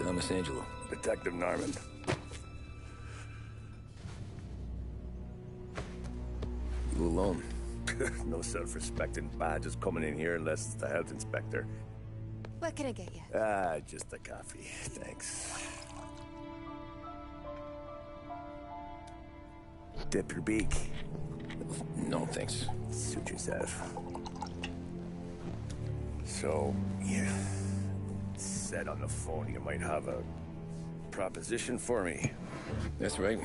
Thomas Angelo. Detective Norman. You alone? No self-respecting badges coming in here unless it's the health inspector. What can I get you? Just a coffee. Thanks. Dip your beak. No, thanks. Suit yourself. So, you said on the phone you might have a proposition for me. That's right.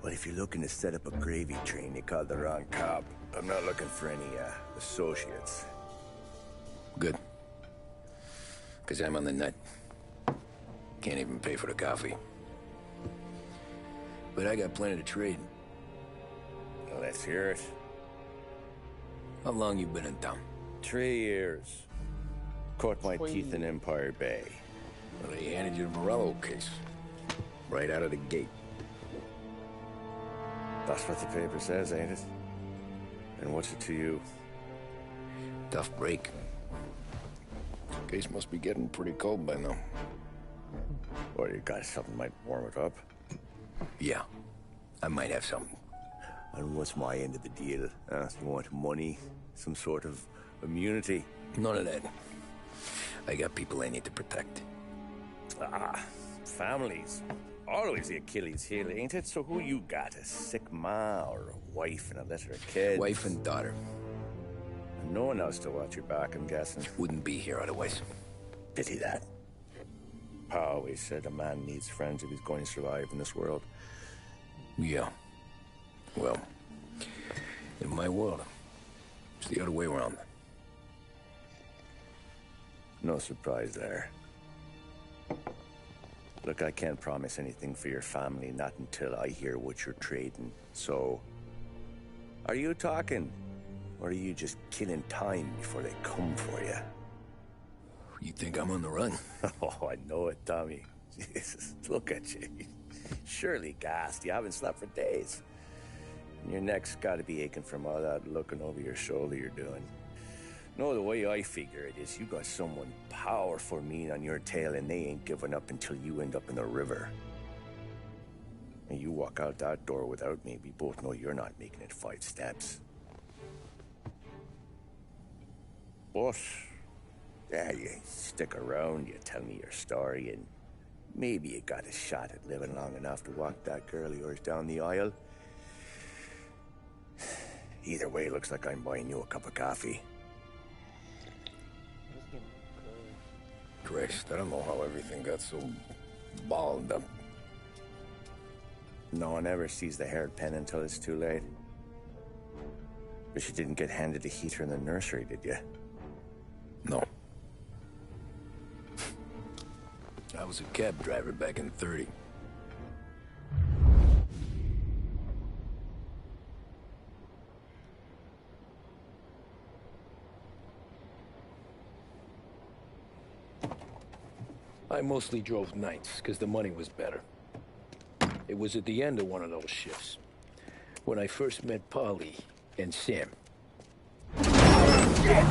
Well, if you're looking to set up a gravy train, you called the wrong cop. I'm not looking for any, associates. Good. Because I'm on the nut. Can't even pay for the coffee. But I got plenty to trade. Well, let's hear it. How long you been in town? 3 years. Caught my teeth in Empire Bay. Well, they handed you the Morello case. Right out of the gate. That's what the paper says, ain't it? And what's it to you? Tough break. Case must be getting pretty cold by now. Or you got something might warm it up? Yeah, I might have something. And what's my end of the deal? You want money? Some sort of immunity? None of that. I got people I need to protect. Families. Always the Achilles heel, ain't it? So who you got? A sick ma or a wife and a litter of kids? Wife and daughter. And no one else to watch your back, I'm guessing. Wouldn't be here otherwise. Pity that. Pa always said a man needs friends if he's going to survive in this world. Yeah. Well, in my world, it's the other way around. No surprise there. Look, I can't promise anything for your family, not until I hear what you're trading. So, are you talking? Or are you just killing time before they come for you? You think I'm on the run? Oh, I know it, Tommy. Jesus, look at you. Surely gassed. You haven't slept for days. And your neck's got to be aching from all that looking over your shoulder you're doing. No, the way I figure it is you got someone powerful mean on your tail and they ain't giving up until you end up in the river. And you walk out that door without me, we both know you're not making it 5 steps. But, yeah, you stick around, you tell me your story, and maybe you got a shot at living long enough to walk that girl of yours down the aisle. Either way, looks like I'm buying you a cup of coffee. Christ, I don't know how everything got so balled up. No one ever sees the haired pen until it's too late. But you didn't get handed a heater in the nursery, did you? No. I was a cab driver back in '30. I mostly drove nights, because the money was better. It was at the end of one of those shifts, when I first met Polly and Sam. Shit!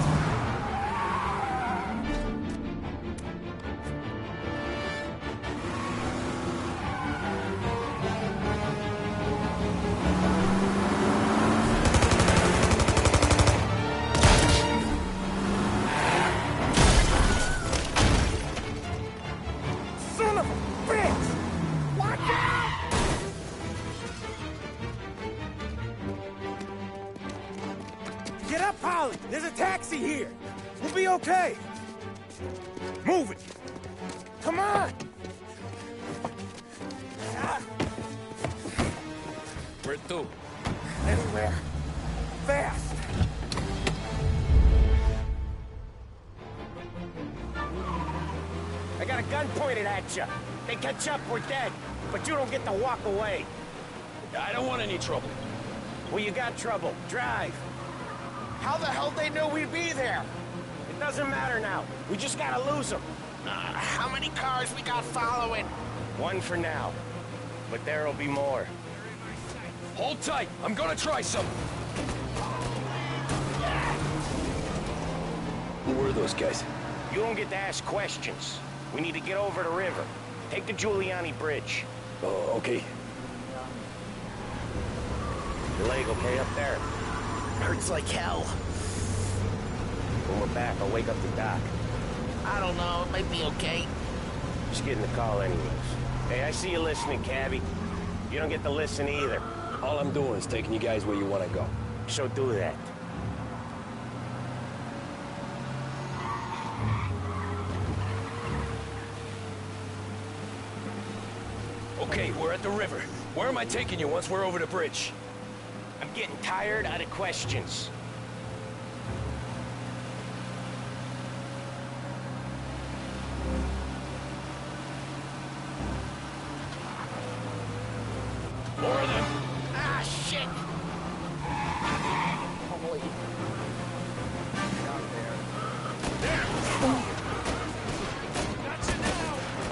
Get up, Holly! There's a taxi here! We'll be okay! Move it! Come on! Where to? Anywhere. Fast! I got a gun pointed at you. They catch up, we're dead. But you don't get to walk away. I don't want any trouble. Well, you got trouble. Drive. How the hell they knew we'd be there? It doesn't matter now. We just gotta lose them. How many cars we got following? One for now. But there'll be more. Hold tight. I'm gonna try something. Who were those guys? You don't get to ask questions. We need to get over the river. Take the Giuliani Bridge. Oh, okay. Your leg okay up there? Hurts like hell. When we're back, I'll wake up the doc. I don't know, it might be okay. Just getting the call anyways. Hey, I see you listening, Cabby. You don't get to listen either. All I'm doing is taking you guys where you want to go. So do that. Okay, we're at the river. Where am I taking you once we're over the bridge? I'm getting tired of the questions. More of them. Ah, shit!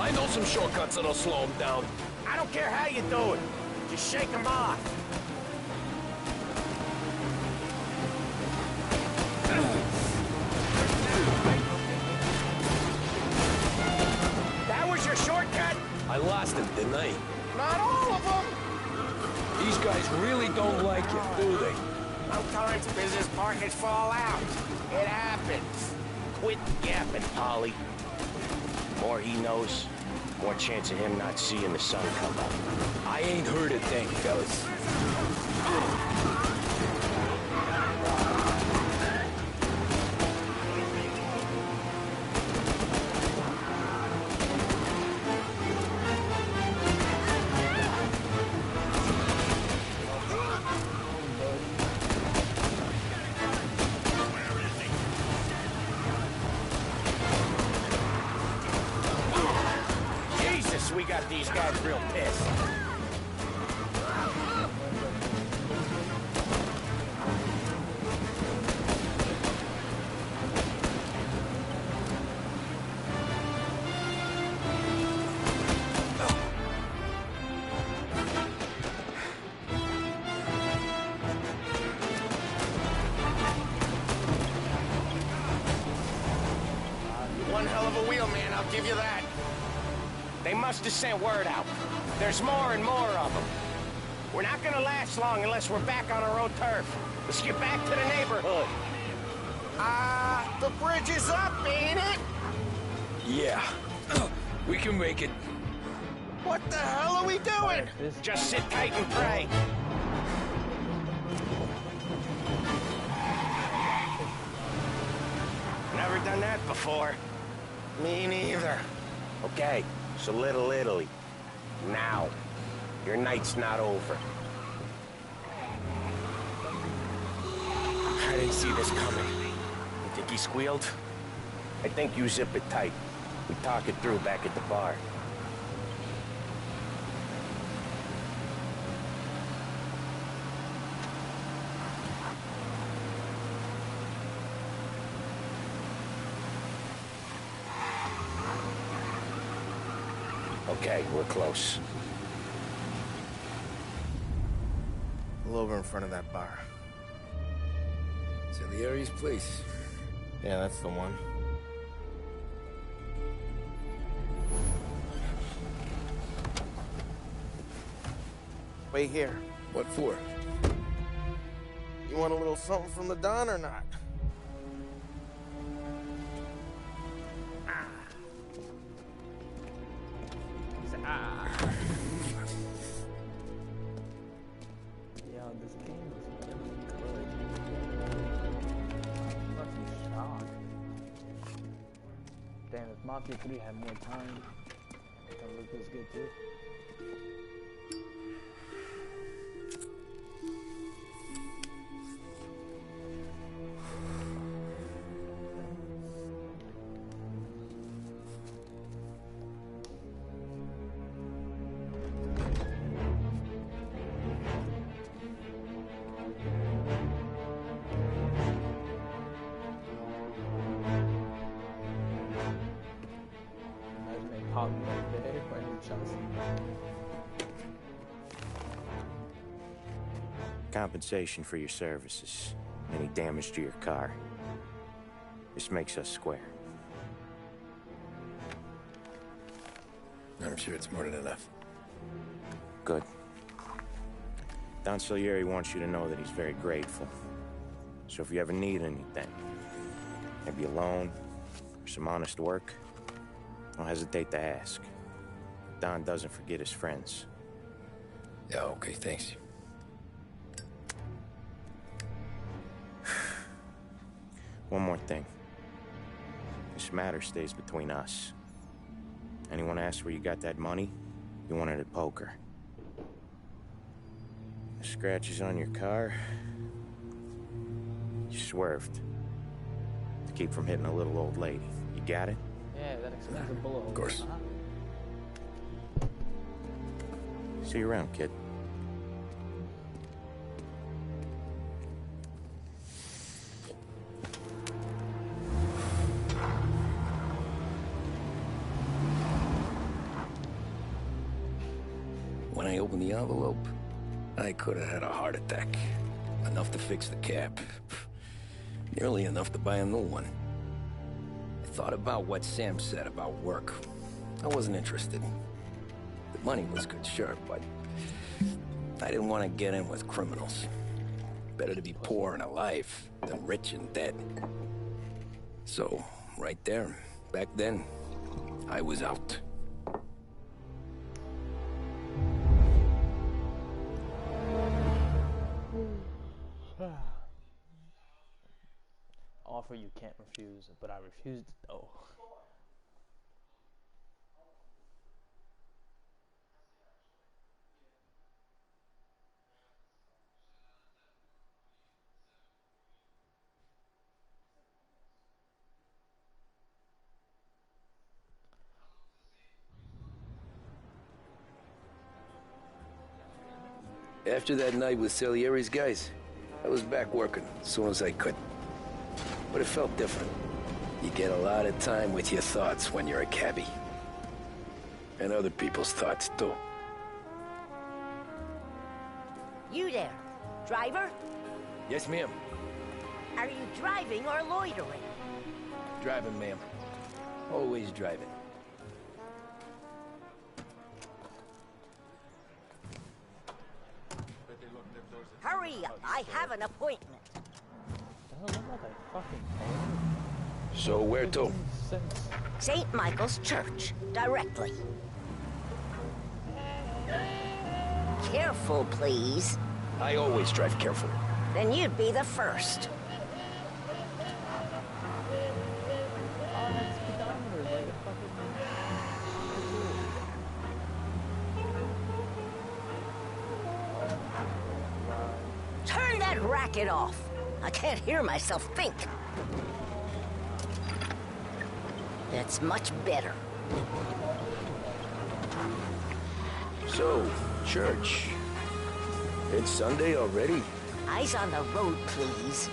I know some shortcuts that'll slow them down. I don't care how you do it. Just shake them off. That was your shortcut? I lost it, didn't I? Not all of them. These guys really don't like you, do they? Sometimes business partners fall out. It happens. Quit yapping, Polly. More he knows, more chance of him not seeing the sun come up. I ain't heard a thing, fellas. We got these guys real pissed. One hell of a wheel, man, I'll give you that. They must have sent word out. There's more and more of them. We're not gonna last long unless we're back on our own turf. Let's get back to the neighborhood. The bridge is up, ain't it? Yeah. We can make it. What the hell are we doing? Just sit tight and pray. Never done that before. Me neither. Okay, so Little Italy. Now. Your night's not over. I didn't see this coming. You think he squealed? I think you zip it tight. We talk it through back at the bar. Okay, we're close. Pull over in front of that bar. Salieri's place. Yeah, that's the one. Wait here. What for? You want a little something from the Don or not? Yo, this game is really good. Fucking shocked. Damn, if Mafia 3 had more time, that look was good too. Compensation for your services. Any damage to your car. This makes us square. I'm sure it's more than enough. Good. Don Salieri wants you to know that he's very grateful. So if you ever need anything, maybe a loan or some honest work, don't hesitate to ask. Don doesn't forget his friends. Yeah, okay, thanks. One more thing. This matter stays between us. Anyone asks where you got that money, you won it at poker. The scratches on your car, you swerved to keep from hitting a little old lady. You got it? Yeah, that explains the bullet hole. Of course. See you around, kid. When I opened the envelope, I could have had a heart attack. Enough to fix the cap. Nearly enough to buy a new one. I thought about what Sam said about work. I wasn't interested. The money was good, sure, but I didn't want to get in with criminals. Better to be poor and alive than rich and dead. So, right there, back then, I was out. Offer you can't refuse, but I refused it though. After that night with Salieri's guys, I was back working as soon as I could. But it felt different. You get a lot of time with your thoughts when you're a cabbie. And other people's thoughts, too. You there, driver? Yes, ma'am. Are you driving or loitering? Driving, ma'am. Always driving. Hurry up, I have an appointment. Doesn't look like a fucking phone. So where to? St. Michael's Church, directly. Careful, please. I always drive careful. Then you'd be the first. Oh, that's speedometer, like a fucking... Turn that racket off. I can't hear myself think. That's much better. So, church. It's Sunday already? Eyes on the road, please.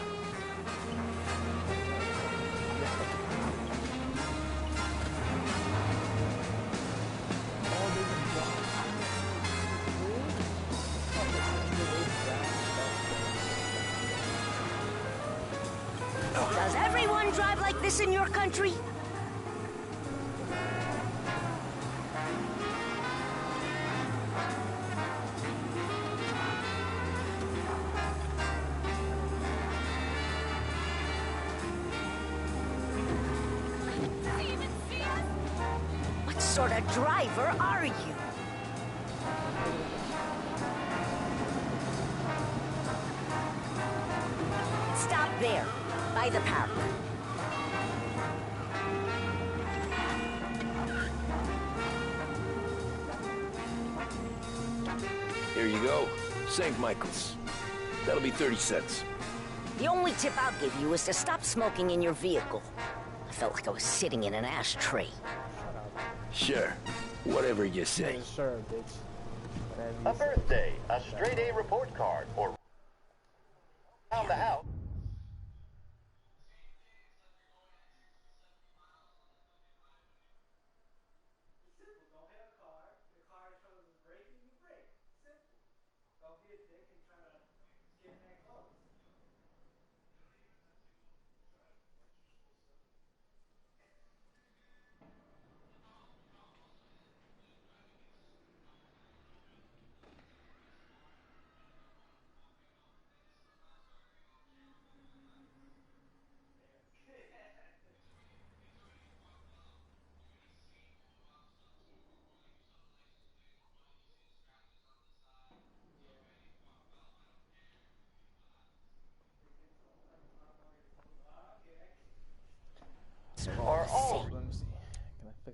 Does everyone drive like this in your country? What sort of driver are you? Stop there, by the park. Here you go. St. Michael's. That'll be 30 cents. The only tip I'll give you is to stop smoking in your vehicle. I felt like I was sitting in an ashtray. Sure. Whatever you say. Yeah, sure, bitch. Whatever you A say. birthday, a straight A report card, or around the house.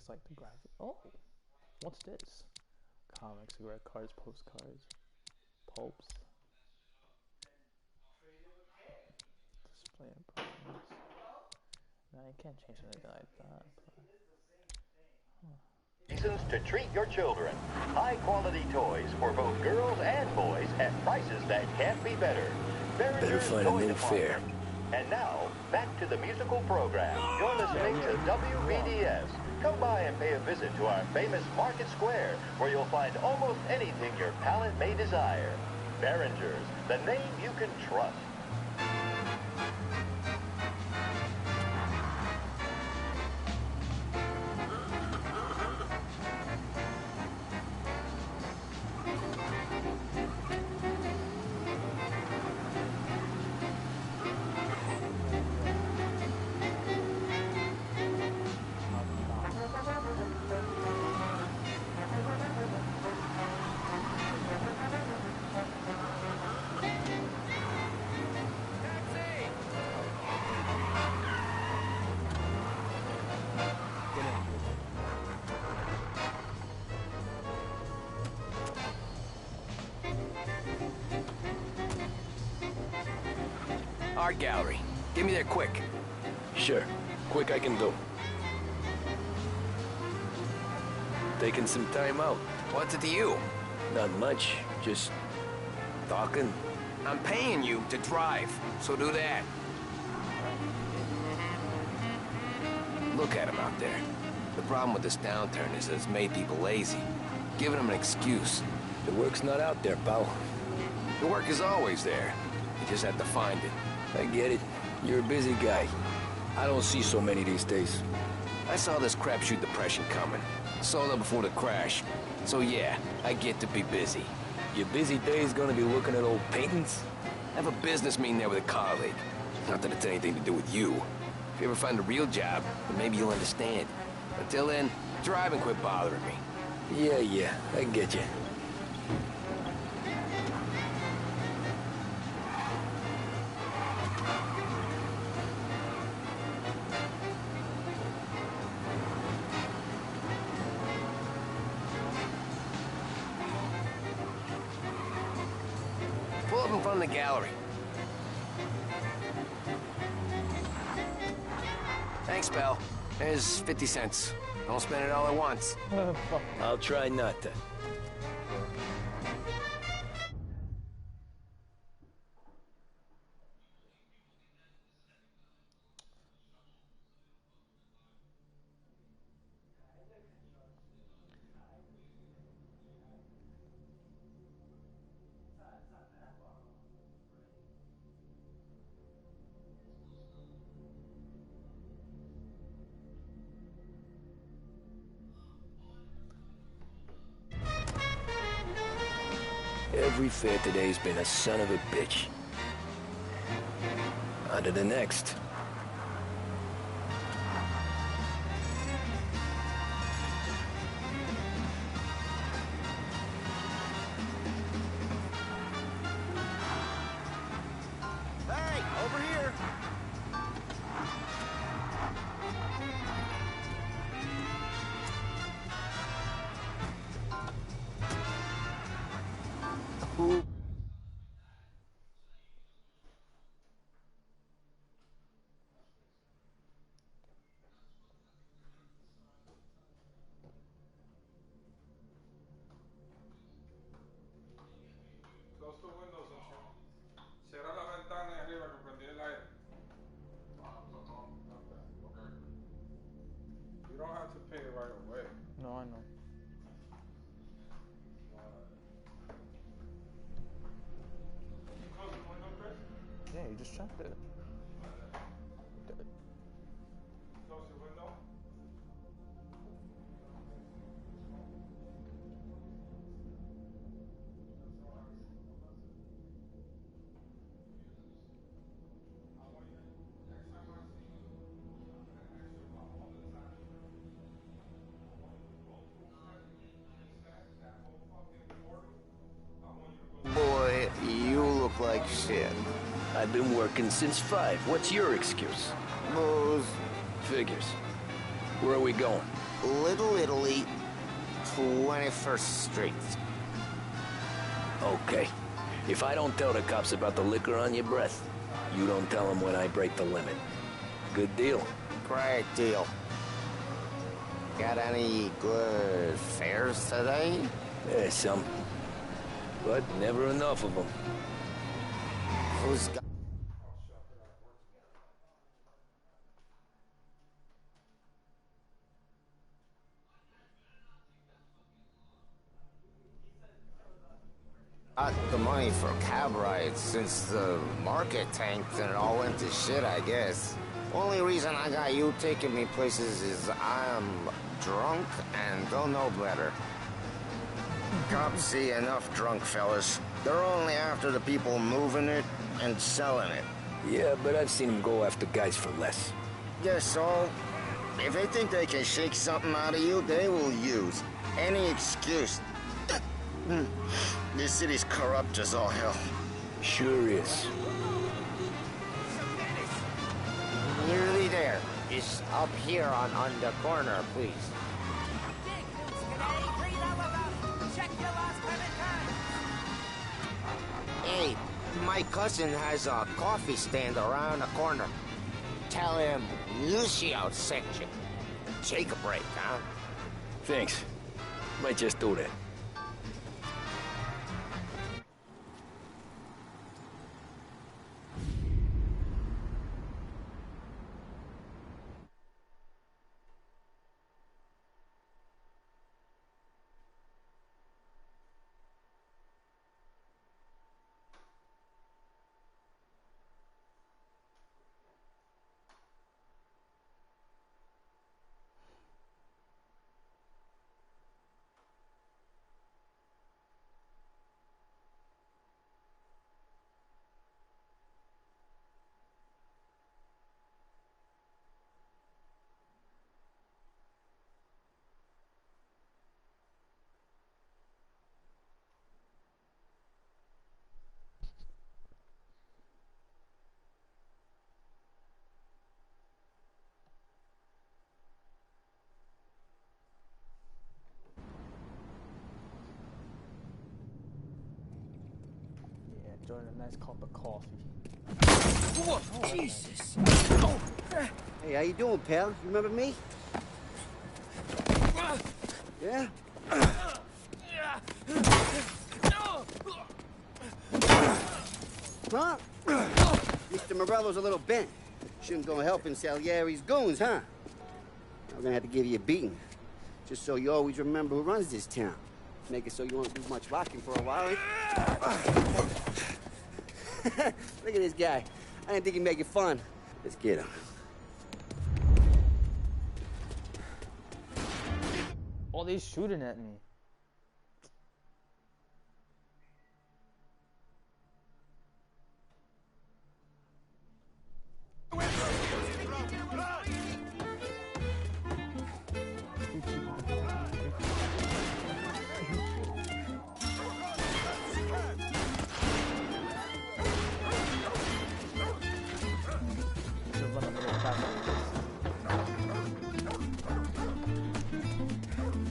just like the graphic. Oh, what's this? Comics, cigarette cards, postcards, pulps. Display impressions. Now you can't change anything like that. Reasons to treat your children. High-quality toys for both girls and boys at prices that can't be better. Better find a new fair. And now, back to the musical program. You're listening to WBDS. Come by and pay a visit to our famous Market Square, where you'll find almost anything your palate may desire. Behringer's, the name you can trust. Art gallery. Get me there quick. Sure. Quick I can do. Taking some time out. What's it to you? Not much. Just talking. I'm paying you to drive, so do that. Look at him out there. The problem with this downturn is that it's made people lazy. Giving them an excuse. The work's not out there, pal. The work is always there. You just have to find it. I get it. You're a busy guy. I don't see so many these days. I saw this crapshoot depression coming. Sold it before the crash. So yeah, I get to be busy. Your busy day's gonna be looking at old paintings? I have a business meeting there with a colleague. Not that it's anything to do with you. If you ever find a real job, then maybe you'll understand. Until then, drive and quit bothering me. Yeah, I get you. Pull up in front of the gallery. Thanks, pal. There's 50 cents. Don't spend it all at once. I'll try not to. Every fair today's been a son of a bitch. On to the next. Hey, over here! Close the windows and shit. Cierra la ventana y arriba que prendí el aire. Okay. You don't have to pay it right away. No, I know. You close the window, Chris? Yeah, you just checked it. Close your window. Boy, you look like shit. I've been working since 5. What's your excuse? Booze. Figures. Where are we going? Little Italy, 21st Street. Okay. If I don't tell the cops about the liquor on your breath, you don't tell them when I break the limit. Good deal? Great deal. Got any good fares today? Yeah, some. But never enough of them. Who's got... the money for cab rides since the market tanked and it all went to shit, I guess. Only reason I got you taking me places is I'm drunk and don't know better. Cops see enough drunk fellas. They're only after the people moving it and selling it. Yeah, but I've seen them go after guys for less. Guess so. If they think they can shake something out of you, they will use any excuse. This city's corrupt as all hell. Sure is. Nearly there. Just up here on the corner, please. Hey, my cousin has a coffee stand around the corner. Tell him Lucio sent you. Take a break, huh? Thanks. Might just do that. Enjoying a nice cup of coffee. Whoa, Jesus! Hey, how you doing, pal? You remember me? Yeah? Huh? Mr. Morello's a little bent. Shouldn't go helping Salieri's goons, huh? I'm gonna have to give you a beating. Just so you always remember who runs this town. Make it so you won't do much rocking for a while. Look at this guy. I didn't think he'd make it fun. Let's get him. Oh, they shooting at me.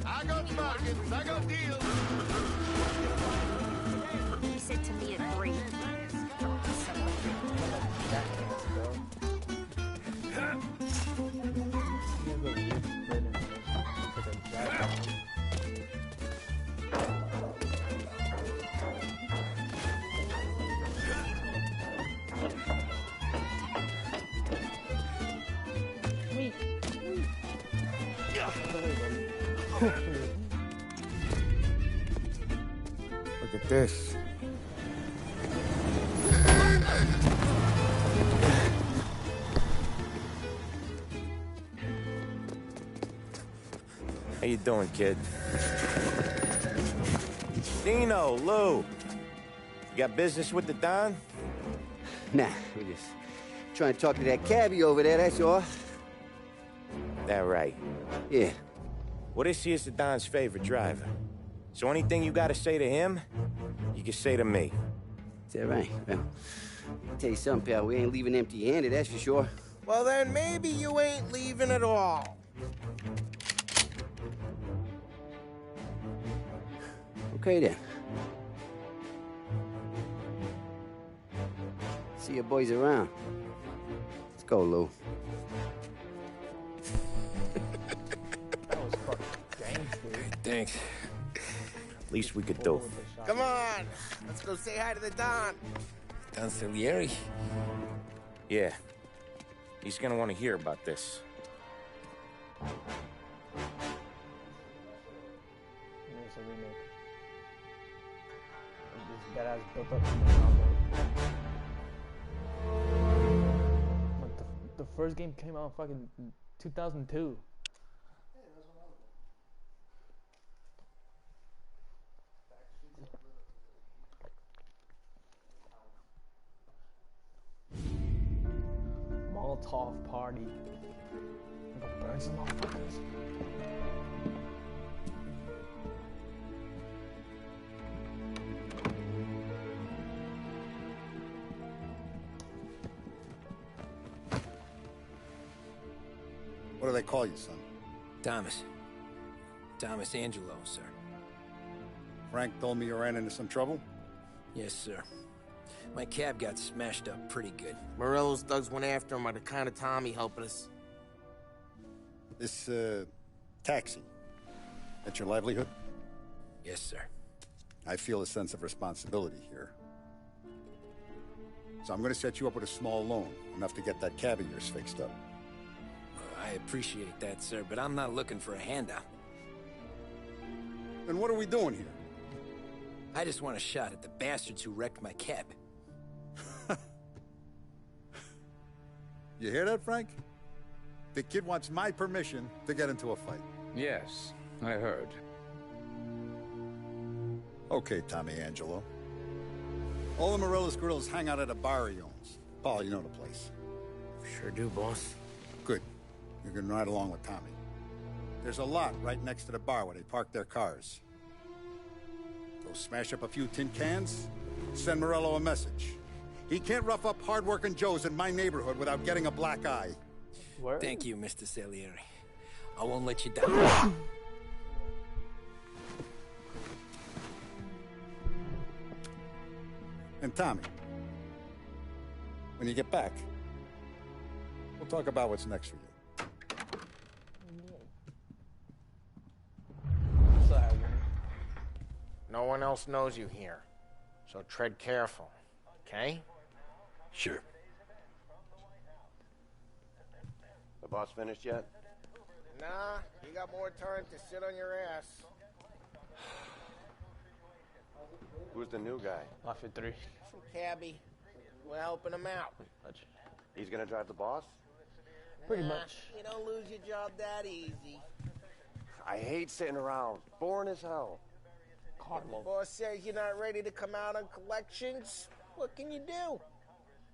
I got bargains, I got deals. He said to me at 3. Look at this. How you doing, kid? Dino, Lou. You got business with the Don? Nah, we're just trying to talk to that cabbie over there, that's all. That right. Yeah. Well, this here's the Don's favorite driver. So anything you gotta say to him, you can say to me. Is that right? Well, I'll tell you something, pal. We ain't leaving empty-handed, that's for sure. Well, then maybe you ain't leaving at all. Okay then. See your boys around. Let's go, Lou. That was fucking gangster. Thanks. Least we could do. Come on, let's go say hi to the Don. Don Salieri? Yeah. He's gonna want to hear about this. It's a remake. This badass built up from the ground up. Like the first game came out in fucking 2002. Molotov party. Go burn some motherfuckers. What do they call you, son? Thomas. Thomas Angelo, sir. Frank told me you ran into some trouble? Yes, sir. My cab got smashed up pretty good. Morello's thugs went after him on account of Tommy helping us. This, taxi. That's your livelihood? Yes, sir. I feel a sense of responsibility here. So I'm gonna set you up with a small loan, enough to get that cab of yours fixed up. I appreciate that, sir, but I'm not looking for a handout. Then what are we doing here? I just want a shot at the bastards who wrecked my cab. You hear that, Frank? The kid wants my permission to get into a fight. Yes, I heard. Okay, Tommy Angelo. All the Morello's girls hang out at a bar he owns. Paul, you know the place. Sure do, boss. Good. You can ride along with Tommy. There's a lot right next to the bar where they park their cars. Go smash up a few tin cans, send Morello a message. He can't rough up hard-working Joes in my neighborhood without getting a black eye. Word. Thank you, Mr. Salieri. I won't let you down. And Tommy, when you get back, we'll talk about what's next for you. No one else knows you here, so tread careful, okay? Sure. The boss finished yet? Nah, you got more time to sit on your ass. Who's the new guy? Mafia 3. Some cabbie. We're helping him out. He's gonna drive the boss? Pretty much. You don't lose your job that easy. I hate sitting around. Boring as hell. The boss says you're not ready to come out on collections. What can you do?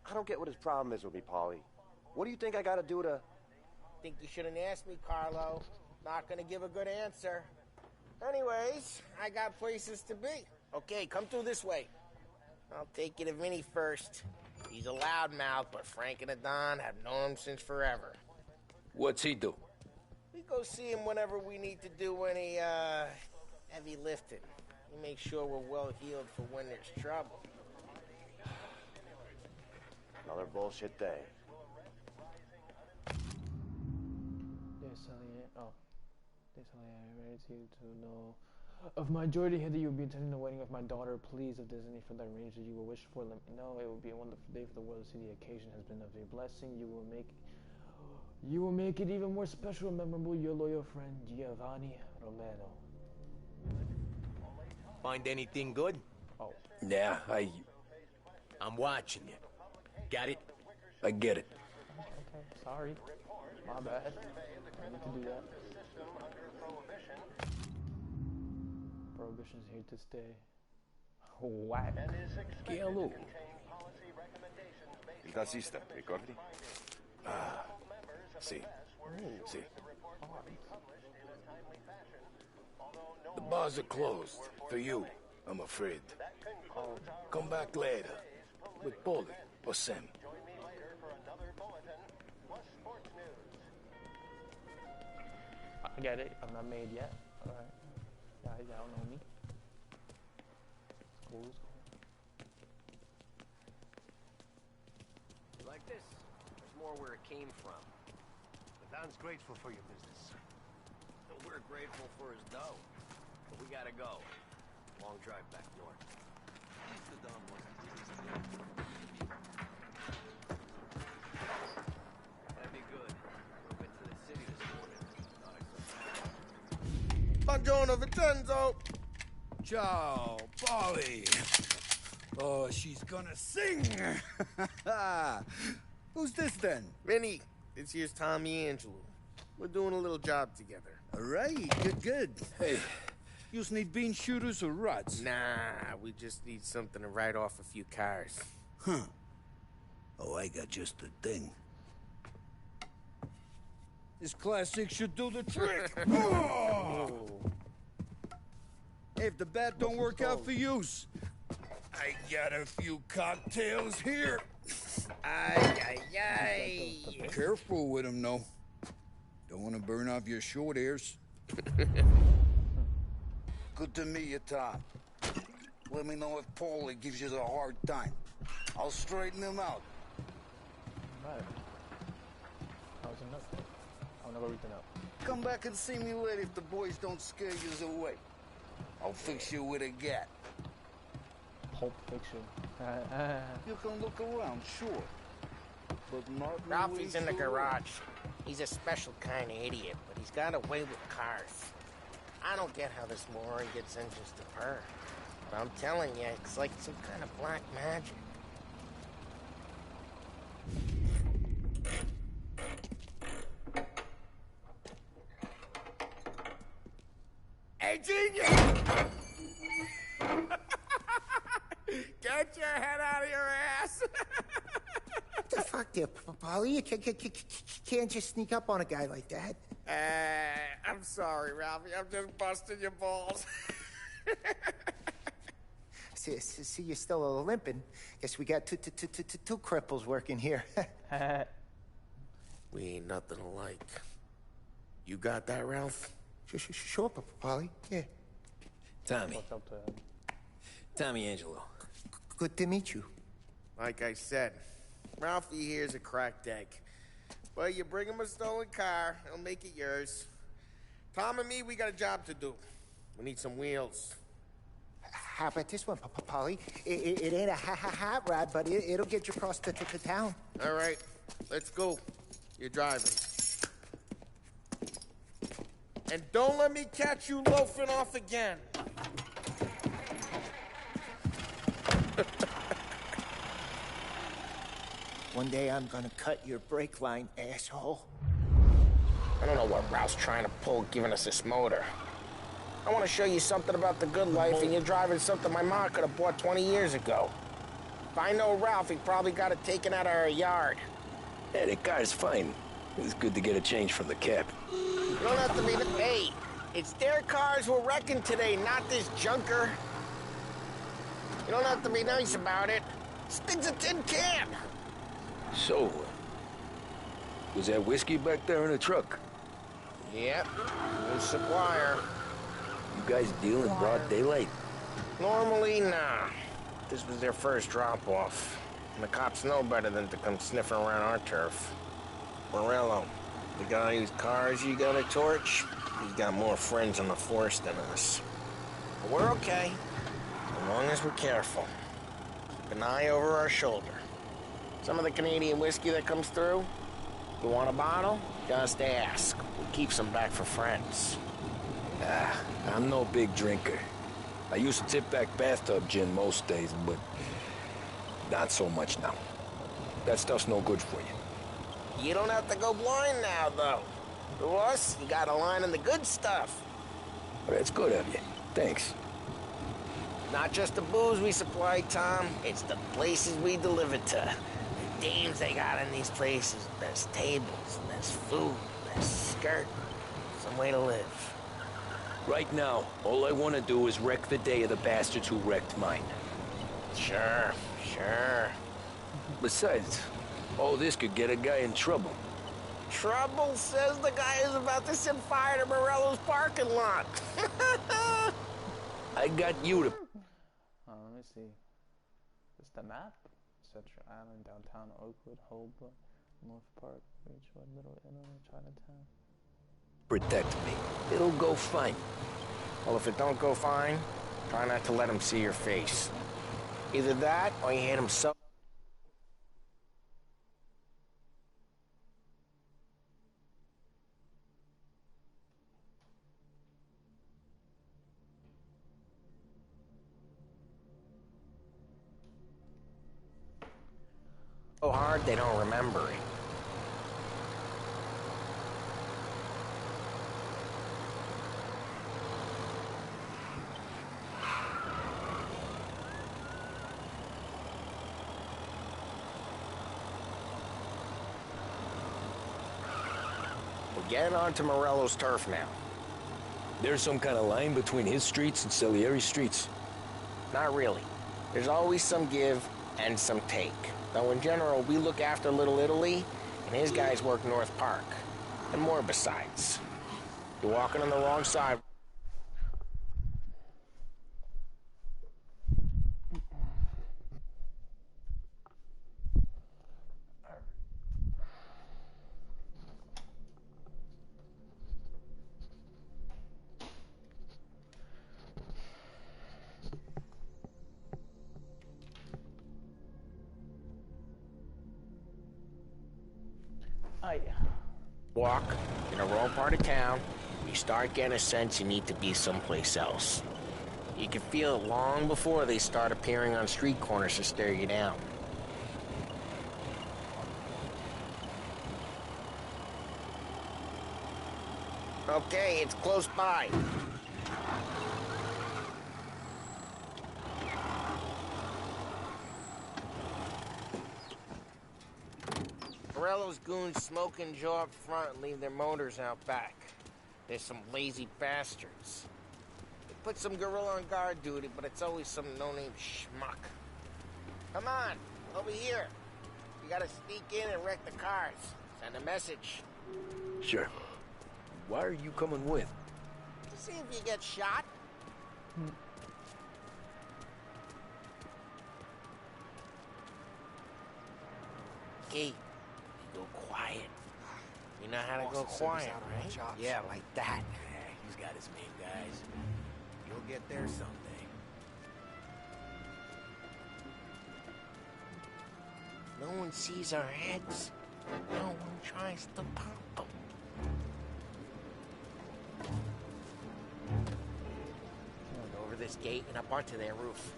I don't get what his problem is with me, Paulie. What do you think I gotta do to... Think you shouldn't ask me, Carlo. Not gonna give a good answer. Anyways, I got places to be. Okay, come through this way. I'll take you to Vinny first. He's a loudmouth, but Frank and the Don have known him since forever. What's he do? We go see him whenever we need to do any, heavy lifting. He makes sure we're well heeled for when there's trouble. Another bullshit day. I read you to know of my journey here that you'll be attending the wedding of my daughter. Please, if there's any further arrangements that you will wish for, let me know. It will be a wonderful day for the world to see. The occasion has been of a blessing. You will make it even more special and memorable. Your loyal friend, Giovanni Romero. Find anything good? Oh. Yeah, I'm watching you. Got it? I get it. Okay, sorry. My bad. I need to do that. Prohibition's here to stay. Whack. Che allora? Il tassista, ricordi? Ah, sì. Sì. The bars are closed. For you, I'm afraid. Come back later. With Paulie or Sam. I get it. I'm not made yet. Alright. Guys, y'all know me. Booze. You like this? There's more where it came from. The Don's grateful for your business. We're grateful for his dough. But we gotta go. Long drive back north. That'd be good. We've been to the city this morning. Buongiorno, Vincenzo. Ciao, Polly. Oh, she's gonna sing. Who's this then? Vinny, this here's Tommy Angelo. We're doing a little job together. All right, good. Hey, you need bean shooters or rods? Nah, we just need something to write off a few cars. Huh. Oh, I got just the thing. This classic should do the trick. Oh! Hey, if the bat don't work out for use, I got a few cocktails here. Ay. Careful with them, though. Don't want to burn off your short hairs. Good to meet you, Tom. Let me know if Paulie gives you the hard time. I'll straighten him out. Right. I'll never read them out. Come back and see me later if the boys don't scare you away. I'll fix you with a gat. Pulp Fiction. You can look around, sure. But not Ralphie's in the garage. He's a special kind of idiot, but he's got a way with cars. I don't get how this moron gets engines to purr. But I'm telling you, it's like some kind of black magic. Hey, genius! Get your head out of your ass! What the fuck there, Polly? You can't just sneak up on a guy like that. I'm sorry, Ralphie. I'm just busting your balls. See, you're still limping. Guess we got two cripples working here. We ain't nothing alike. You got that, Ralph? Sure, Polly. Yeah. Tommy. Tommy Angelo. Good to meet you. Like I said, Ralphie here's a cracked egg. But you bring him a stolen car, he'll make it yours. Tom and me, we got a job to do. We need some wheels. How about this one, Polly? It ain't a hot rod, but it'll get you across to town. All right, let's go. You're driving. And don't let me catch you loafing off again. One day I'm gonna cut your brake line, asshole. I don't know what Ralph's trying to pull giving us this motor. I want to show you something about the good life, and you're driving something my mom could have bought 20 years ago. If I know Ralph, he probably got it taken out of our yard. Yeah, the car's fine. It's good to get a change from the cap. You don't have to be... Hey, it's their cars we're wrecking today, not this junker. You don't have to be nice about it. This thing's a tin can. So, was that whiskey back there in the truck? Yep, new supplier. You guys deal in broad daylight? Normally, nah. This was their first drop-off. And the cops know better than to come sniffing around our turf. Morello, the guy whose cars you got a torch, he's got more friends on the force than us. But we're okay, as long as we're careful. Keep an eye over our shoulder. Some of the Canadian whiskey that comes through, you want a bottle? Just ask. We'll keep some back for friends. I'm no big drinker. I used to tip back bathtub gin most days, but not so much now. That stuff's no good for you. You don't have to go blind now, though. To us, you got a line in the good stuff. Well, that's good of you. Thanks. Not just the booze we supply, Tom. It's the places we deliver to. The dames they got in these places. There's tables, there's food, there's skirt. Some way to live. Right now, all I want to do is wreck the day of the bastards who wrecked mine. Sure. Besides, all this could get a guy in trouble. Trouble, says the guy who's about to set fire to Morello's parking lot. I got you to... Let me me see. It's the map. Central Island, downtown Oakwood, Holbrook, North Park, Ridgewood, Little Italy, Chinatown. Protect me. It'll go fine. Well, if it don't go fine, try not to let him see your face. Either that, or you hit him so... so hard they don't remember it. We're getting onto Morello's turf now. There's some kind of line between his streets and Salieri's streets? Not really. There's always some give and some take. Though in general, we look after Little Italy, and his guys work North Park. And more besides. You're walking on the wrong side. Walk in a rural part of town, you start getting a sense you need to be someplace else. You can feel it long before they start appearing on street corners to stare you down. Okay, it's close by. Morello's goons smoke and jaw up front and leave their motors out back. They're some lazy bastards. They put some gorilla on guard duty, but it's always some no-name schmuck. Come on, over here. You gotta sneak in and wreck the cars. Send a message. Sure. Why are you coming with? To see if you get shot. Okay. Go quiet. You know how to go quiet, right? Yeah, like that. He's got his main guys. You'll get there someday. No one sees our heads. No one tries to pop them. Over this gate and up onto their roof.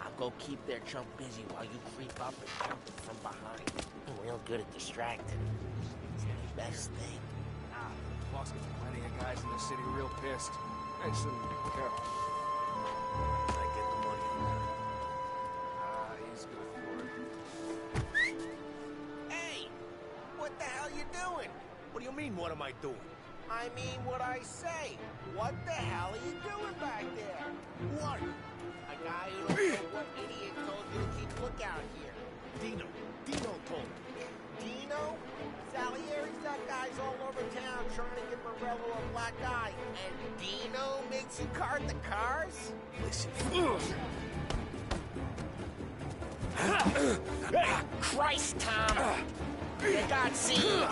I'll go keep their chump busy while you creep up and jump it from behind. I'm real good at distracting. It's the best thing. Boss gets plenty of guys in the city real pissed. I just didn't be careful. I get the money. He's good for it. Hey! What the hell you doing? What do you mean, what am I doing? I mean what I say. What the hell are you doing back there? What? A guy who don't know what idiot told you to keep lookout here. Dino told me. Dino? Salieri's got guys all over town trying to give Morello a black eye. And Dino makes you cart the cars? Listen. Christ, Tom! You got seen!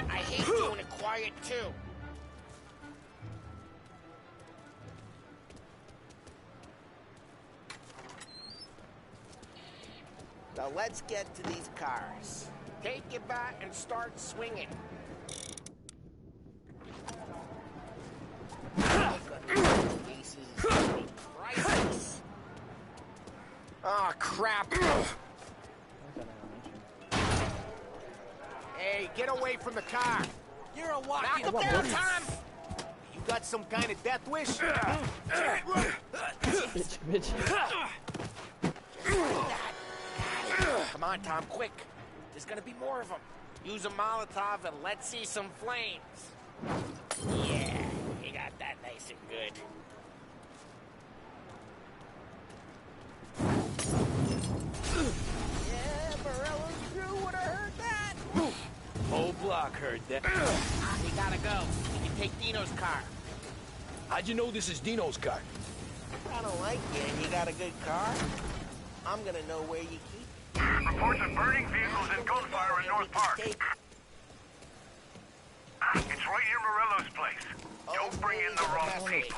I hate doing it quiet, too. Now let's get to these cars. Take it back and start swinging. Oh, crap. Hey, get away from the car. You're a walking... Knock him down, Tom! You got some kind of death wish? Bitch. Come on, Tom, quick. There's gonna be more of them. Use a Molotov and let's see some flames. Yeah, you got that nice and good. Yeah, Morello's crew would have heard that. heard that. We gotta go. You can take Dino's car. How'd you know this is Dino's car? I don't like you, and you got a good car. I'm gonna know where you keep. Reports of burning vehicles and gunfire in North Park. It's right near Morello's place. Don't bring in the wrong people.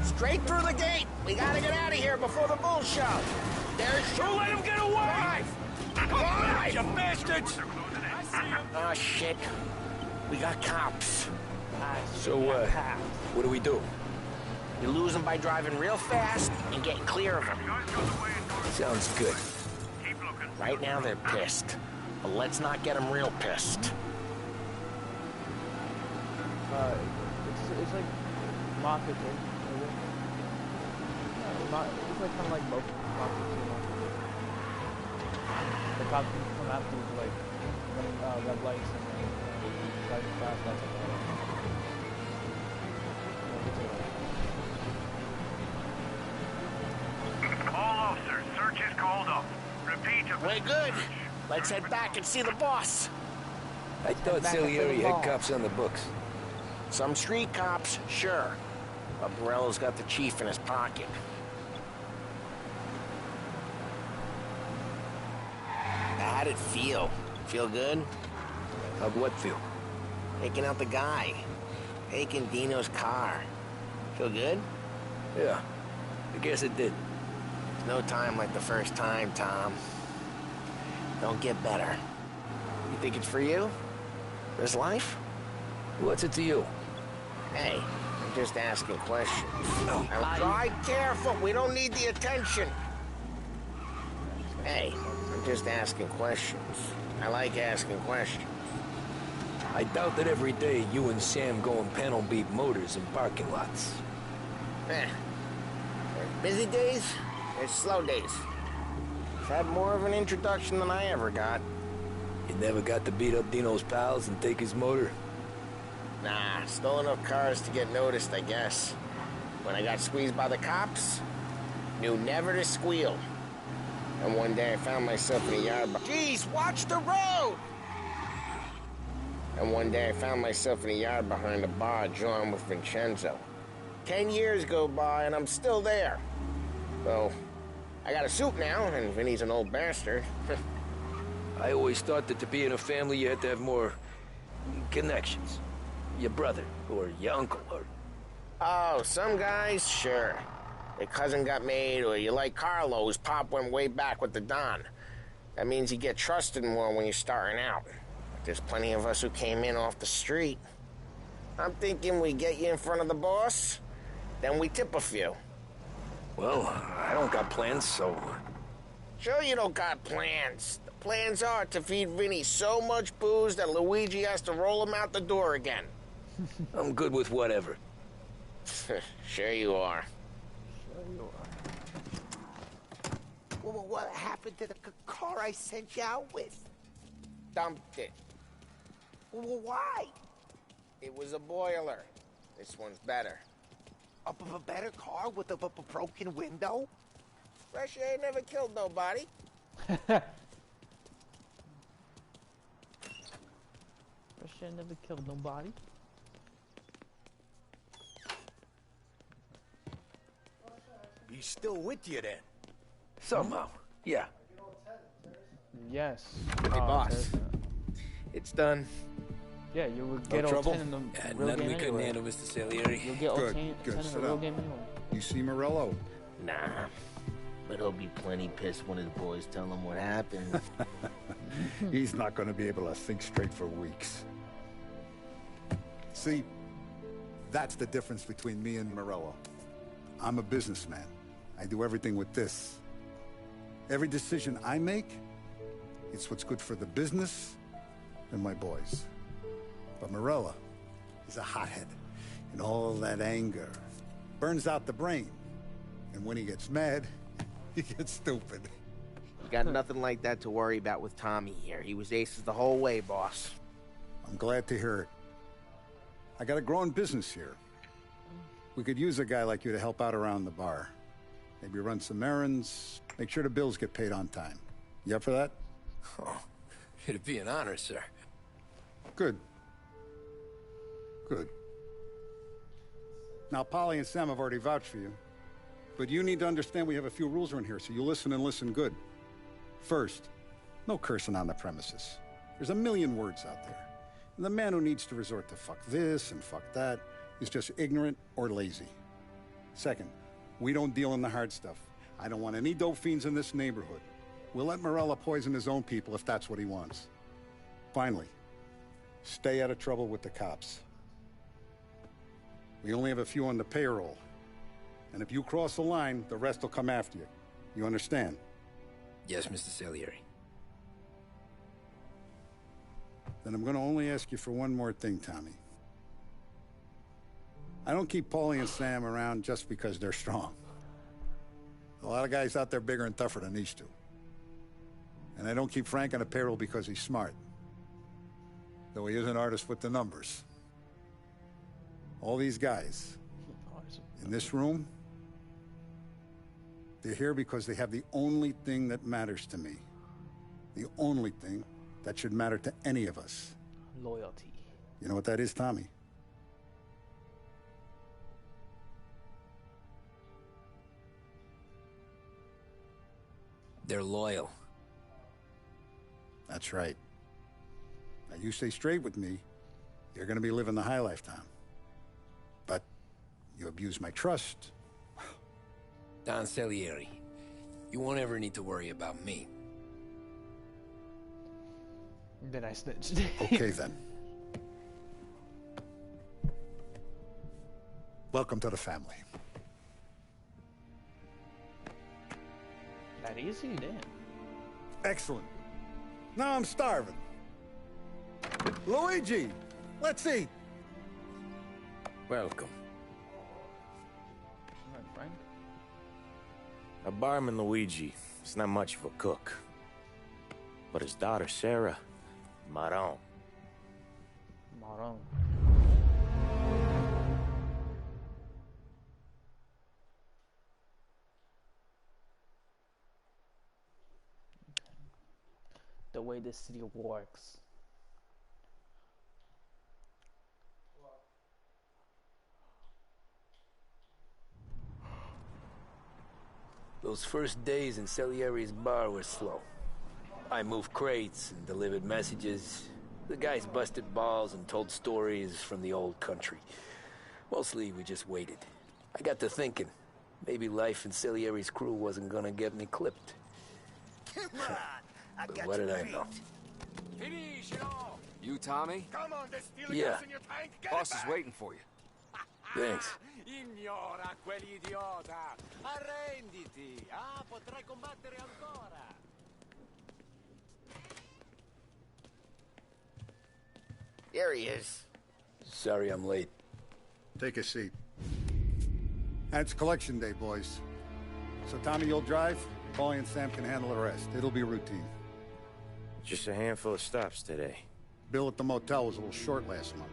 Straight through the gate. We gotta get out of here before the bull show. There's... Don't let him get away! Drive! You bastards! Oh, shit. We got cops. So, what do we do? You lose them by driving real fast and getting clear of them. Sounds good. Right now they're pissed. But let's not get them real pissed. It's like marketing. It's like kind of like both marketing. The cops come after you for like red lights and driving fast. That's like All officers, search is called up. Repeat. We're good. Let's head back and see the boss. I thought Salieri had cops on the books. Some street cops, sure. But Morello's got the chief in his pocket. How'd it feel? Feel good? How'd what feel? Taking out the guy. Taking Dino's car. Feel good? Yeah, I guess it did. No time like the first time, Tom. Don't get better. You think it's for you? This life? What's it to you? Hey, I'm just asking questions. Now drive careful. We don't need the attention. Hey, I'm just asking questions. I like asking questions. I doubt that every day you and Sam go and panel beat motors in parking lots. There's busy days, there's slow days. I've had more of an introduction than I ever got. You never got to beat up Dino's pals and take his motor? Nah, stole enough cars to get noticed, I guess. When I got squeezed by the cops, knew never to squeal. And one day I found myself in a yard. Jeez, watch the road! And one day I found myself in a yard behind a bar drawn with Vincenzo. 10 years go by and I'm still there. So, I got a suit now, and Vinny's an old bastard. I always thought that to be in a family you had to have more connections. Your brother, or your uncle, or... Oh, some guys, sure. Their cousin got made, or you like Carlo, whose pop went way back with the Don. That means you get trusted more when you're starting out. But there's plenty of us who came in off the street. I'm thinking we get you in front of the boss, then we tip a few. Well, I don't got plans, so... Sure you don't got plans. The plans are to feed Vinny so much booze that Luigi has to roll him out the door again. I'm good with whatever. Sure you are. Well, what happened to the car I sent you out with? Dumped it. Well, why? It was a boiler. This one's better. A better car with a broken window? Fresh air never killed nobody. Fresh air never killed nobody. He's still with you then? Somehow, yeah. Yes. Hey, boss. It's done. Yeah, you would get No all trouble? 10 in the Yeah, real nothing game we couldn't anyway. handle, Mr. Salieri. You'll get all Good, 10 good. in the Sit real down. game anyway. You see Morello? Nah. But he'll be plenty pissed when his boys tell him what happened. He's not going to be able to think straight for weeks. See, that's the difference between me and Morello. I'm a businessman. I do everything with this. Every decision I make, it's what's good for the business and my boys. But Morello is a hothead, and all that anger burns out the brain. And when he gets mad, he gets stupid. You got nothing like that to worry about with Tommy here. He was aces the whole way, boss. I'm glad to hear it. I got a growing business here. We could use a guy like you to help out around the bar. Maybe run some errands, make sure the bills get paid on time. You up for that? Oh, It'd be an honor, sir. Good. Good. Now, Polly and Sam have already vouched for you. But you need to understand we have a few rules around here, so you listen and listen good. First, no cursing on the premises. There's a million words out there. And the man who needs to resort to fuck this and fuck that is just ignorant or lazy. Second, we don't deal in the hard stuff. I don't want any dope fiends in this neighborhood. We'll let Morella poison his own people if that's what he wants. Finally, stay out of trouble with the cops. We only have a few on the payroll. And if you cross the line, the rest will come after you. You understand? Yes, Mr. Salieri. Then I'm gonna only ask you for one more thing, Tommy. I don't keep Paulie and Sam around just because they're strong. A lot of guys out there bigger and tougher than these two. And I don't keep Frank on a payroll because he's smart. Though he is an artist with the numbers. All these guys in this room, they're here because they have the only thing that matters to me. The only thing that should matter to any of us. Loyalty. You know what that is, Tommy? They're loyal. That's right. Now you stay straight with me, you're gonna be living the high life, Tom. But you abuse my trust. Don Salieri, you won't ever need to worry about me. Then I snitched. Okay, then. Welcome to the family. That easy? Damn. Excellent. Now I'm starving. Luigi, let's eat. Welcome. Alright, Frank. A barman Luigi is not much of a cook. But his daughter Sarah, Maron. Maron. The way this city works. Those first days in Salieri's bar were slow. I moved crates and delivered messages. The guys busted balls and told stories from the old country. Mostly, we just waited. I got to thinking, maybe life in Salieri's crew wasn't gonna get me clipped. But what did I know? You, Tommy? Come on, there's still Yeah. gas in your tank. Get Boss it is back. waiting for you. Thanks. Ignora quell'idiota! Arrenditi! Ah, potrai combattere ancora! There he is. Sorry I'm late. Take a seat. And it's collection day, boys. So Tommy, you'll drive. Paulie and Sam can handle the rest. It'll be routine. Just a handful of stops today. Bill at the motel was a little short last month.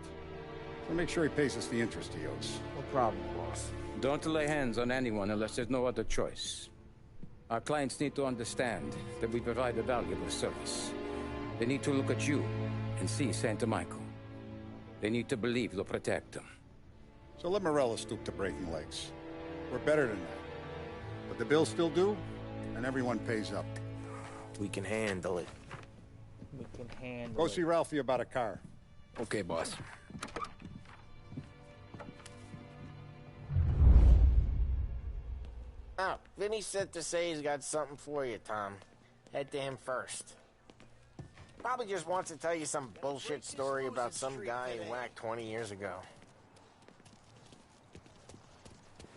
So make sure he pays us the interest he owes. No problem, boss. Don't lay hands on anyone unless there's no other choice. Our clients need to understand that we provide a valuable service. They need to look at you and see Santa Michael. They need to believe you'll protect them. So let Morella stoop to breaking legs. We're better than that. But the bills still due, and everyone pays up. We can handle it. We can handle Go it. see Ralphie about a car. Okay, boss. Oh, Vinny said to say he's got something for you, Tom. Head to him first. Probably just wants to tell you some bullshit story about some guy he whacked 20 years ago.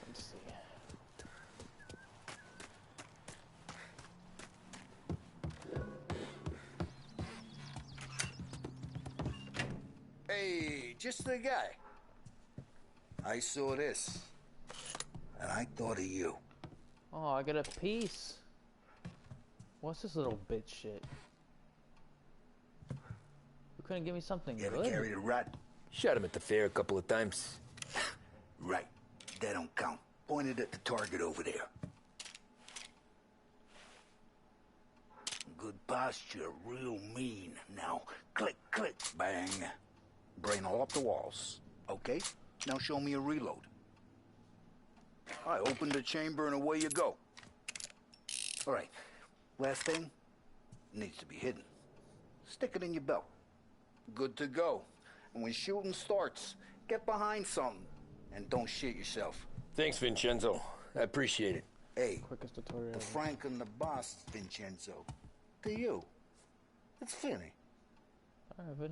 Let's see. Hey, just the guy. I saw this, and I thought of you. Oh, I got a piece. What's this little bitch shit? You couldn't give me something You ever good? carried a rat? Shot him at the fair a couple of times. Right. That don't count. Pointed at the target over there. Good pile bust you real mean. Now, click, click, bang. Brain all up the walls. Okay? Now show me a reload. I open the chamber and away you go. All right. Last thing, needs to be hidden. Stick it in your belt. Good to go. And when shooting starts, get behind something and don't shit yourself. Thanks, Vincenzo. I appreciate it. Hey, Quickest tutorial. the Frank and the boss, Vincenzo. To you. It's funny. Alright,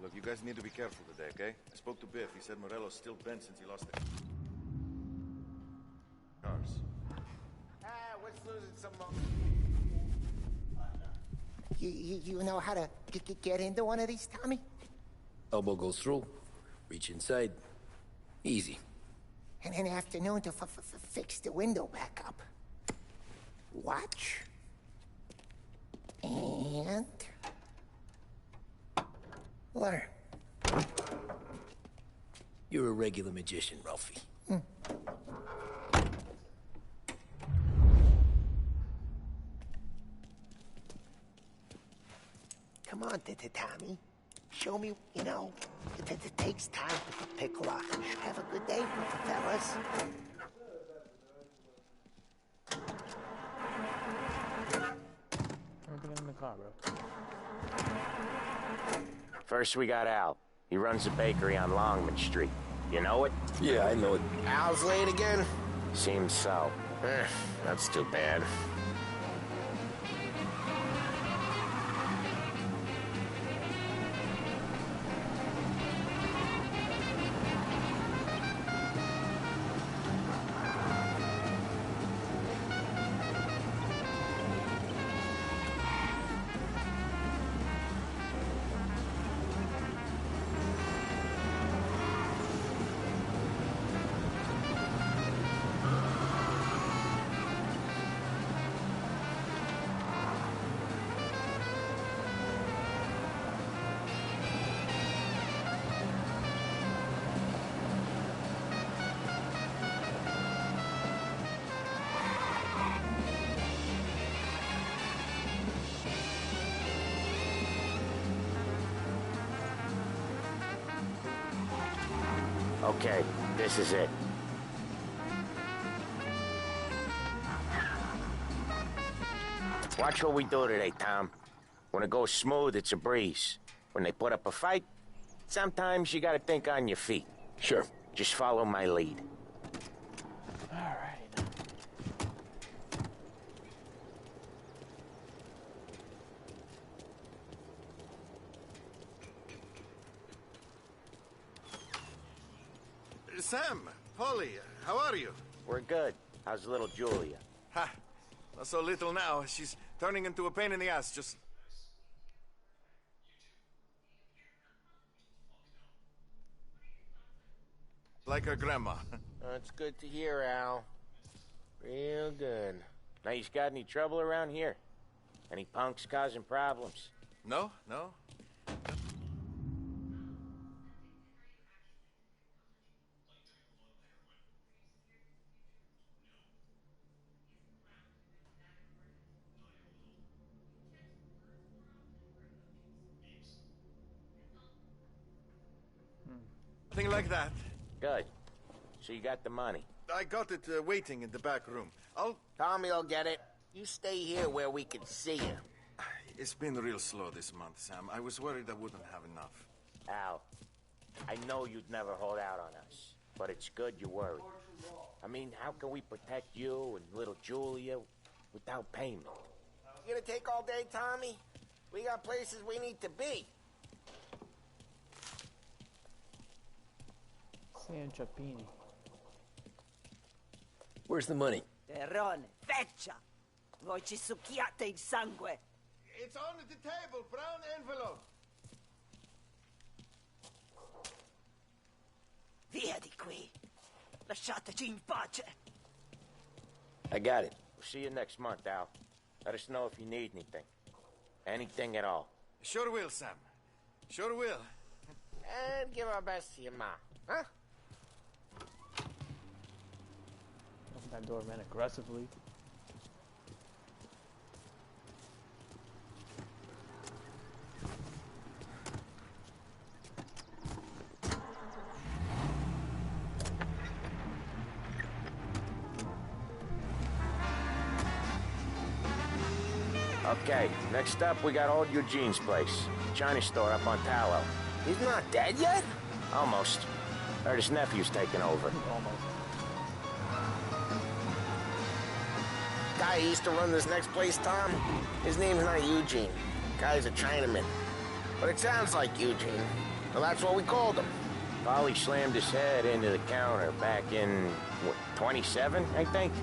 Look, you guys need to be careful today, okay? I spoke to Biff. He said Morello's still bent since he lost it. Cars. What's losing some money? You know how to get into one of these, Tommy? Elbow goes through. Reach inside. Easy. And an afternoon to fix the window back up. Watch. And... learn. You're a regular magician, Ralphie. Come on, Tommy. Show me, you know, it takes time to pick lock. Have a good day, fellas. Get in the car, bro. First, we got Al. He runs a bakery on Longman Street. You know it? Yeah, I know it. Al's late again? Seems so. That's too bad. Okay, this is it. Watch what we do today, Tom. When it goes smooth, it's a breeze. When they put up a fight, sometimes you gotta think on your feet. Sure. Just follow my lead. Alright. Sam, Polly, how are you? We're good. How's little Julia? Ha! Not so little now. She's turning into a pain in the ass, just... like her grandma. That's good to hear, Al. Real good. Now, you got any trouble around here? Any punks causing problems? No, no. Nothing like that. Good. So you got the money? I got it waiting in the back room. Tommy'll get it. You stay here where we can see you. It's been real slow this month, Sam. I was worried I wouldn't have enough. Al, I know you'd never hold out on us, but it's good you're worried. I mean, how can we protect you and little Julia without payment? You gonna take all day, Tommy? We got places we need to be. San Chapini. Where's the money? Terrone, feccia! Voi ci succhiate il sangue! It's on the table, brown envelope. Via di qui! Lasciateci in pace! I got it. We'll see you next month, Al. Let us know if you need anything. Anything at all. Sure will, Sam. Sure will. and give our best to your mom, huh? Open that door, man, aggressively. Okay, next up we got old Eugene's place. China store up on Tallow. He's not dead yet? Almost. Heard his nephew's taking over. Almost. Guy who used to run this next place, Tom, his name's not Eugene. Guy's a Chinaman. But it sounds like Eugene. Well, that's what we called him. Polly slammed his head into the counter back in, what, 27, I think?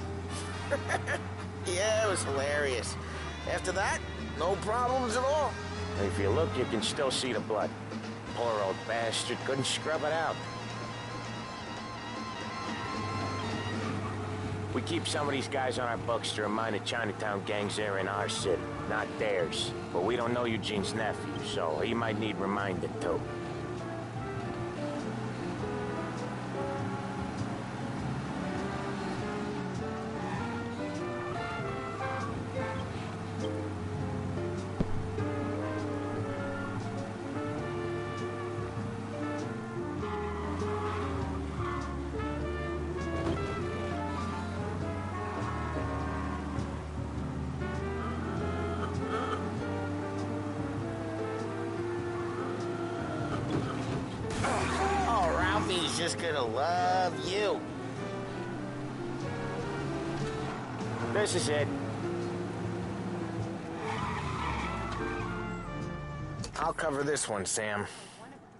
Yeah, it was hilarious. After that, no problems at all. If you look, you can still see the blood. Poor old bastard couldn't scrub it out. We keep some of these guys on our books to remind the Chinatown gangs they're in our city, not theirs. But we don't know Eugene's nephew, so he might need reminded too. Ralphie's just gonna love you. This is it. I'll cover this one, Sam.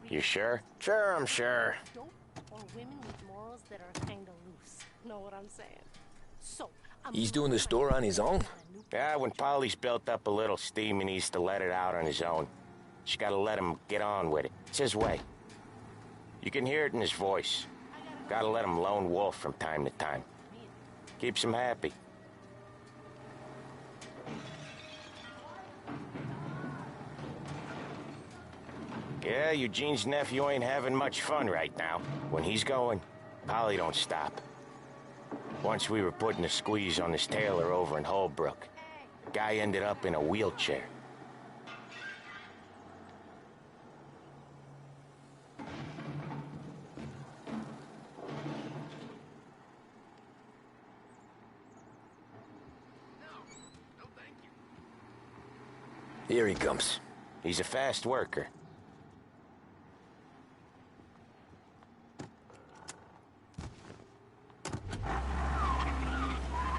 You sure? Sure, I'm sure. Or women with morals that are kind of loose. Know what I'm saying? So, He's doing the store on his own? Yeah, when Polly's built up a little steam, he needs to let it out on his own. Just gotta let him get on with it. It's his way. You can hear it in his voice. Gotta let him lone wolf from time to time. Keeps him happy. Yeah, Eugene's nephew ain't having much fun right now. When he's going, Polly don't stop. Once we were putting a squeeze on this tailor over in Holbrook. Guy ended up in a wheelchair. Here he comes. He's a fast worker.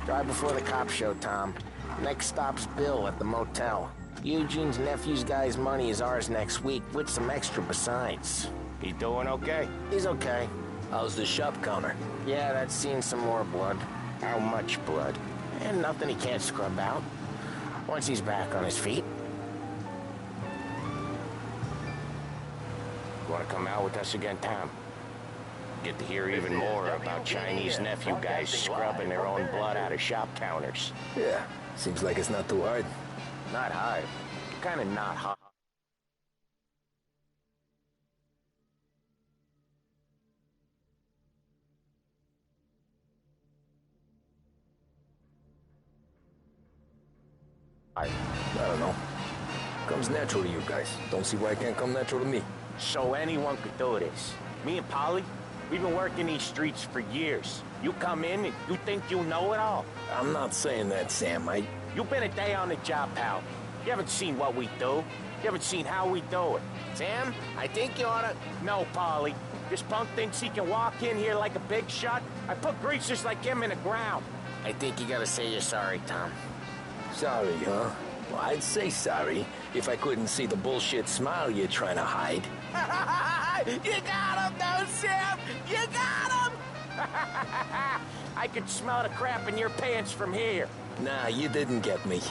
Drive before the cop show, Tom. Next stop's Bill at the motel. Eugene's nephew's guy's money is ours next week, with some extra besides. He doing okay? He's okay. How's the shop counter? Yeah, that's seen some more blood. How much blood? And nothing he can't scrub out. Once he's back on his feet. You want to come out with us again, Tom? Get to hear even more about Chinese nephew guys scrubbing their own blood out of shop counters. Yeah, seems like it's not too hard. Not hard. Kind of not hard. I don't know. Comes natural to you guys. Don't see why it can't come natural to me. So anyone could do this. Me and Polly, we've been working these streets for years. You come in and you think you know it all. I'm not saying that, Sam. You've been a day on the job, pal. You haven't seen what we do. You haven't seen how we do it. Sam, I think you oughta... No, Polly. This punk thinks he can walk in here like a big shot. I put greasers like him in the ground. I think you gotta say you're sorry, Tom. Sorry, huh? Well, I'd say sorry if I couldn't see the bullshit smile you're trying to hide. You got him, though, Sam! You got him! I could smell the crap in your pants from here. Nah, you didn't get me.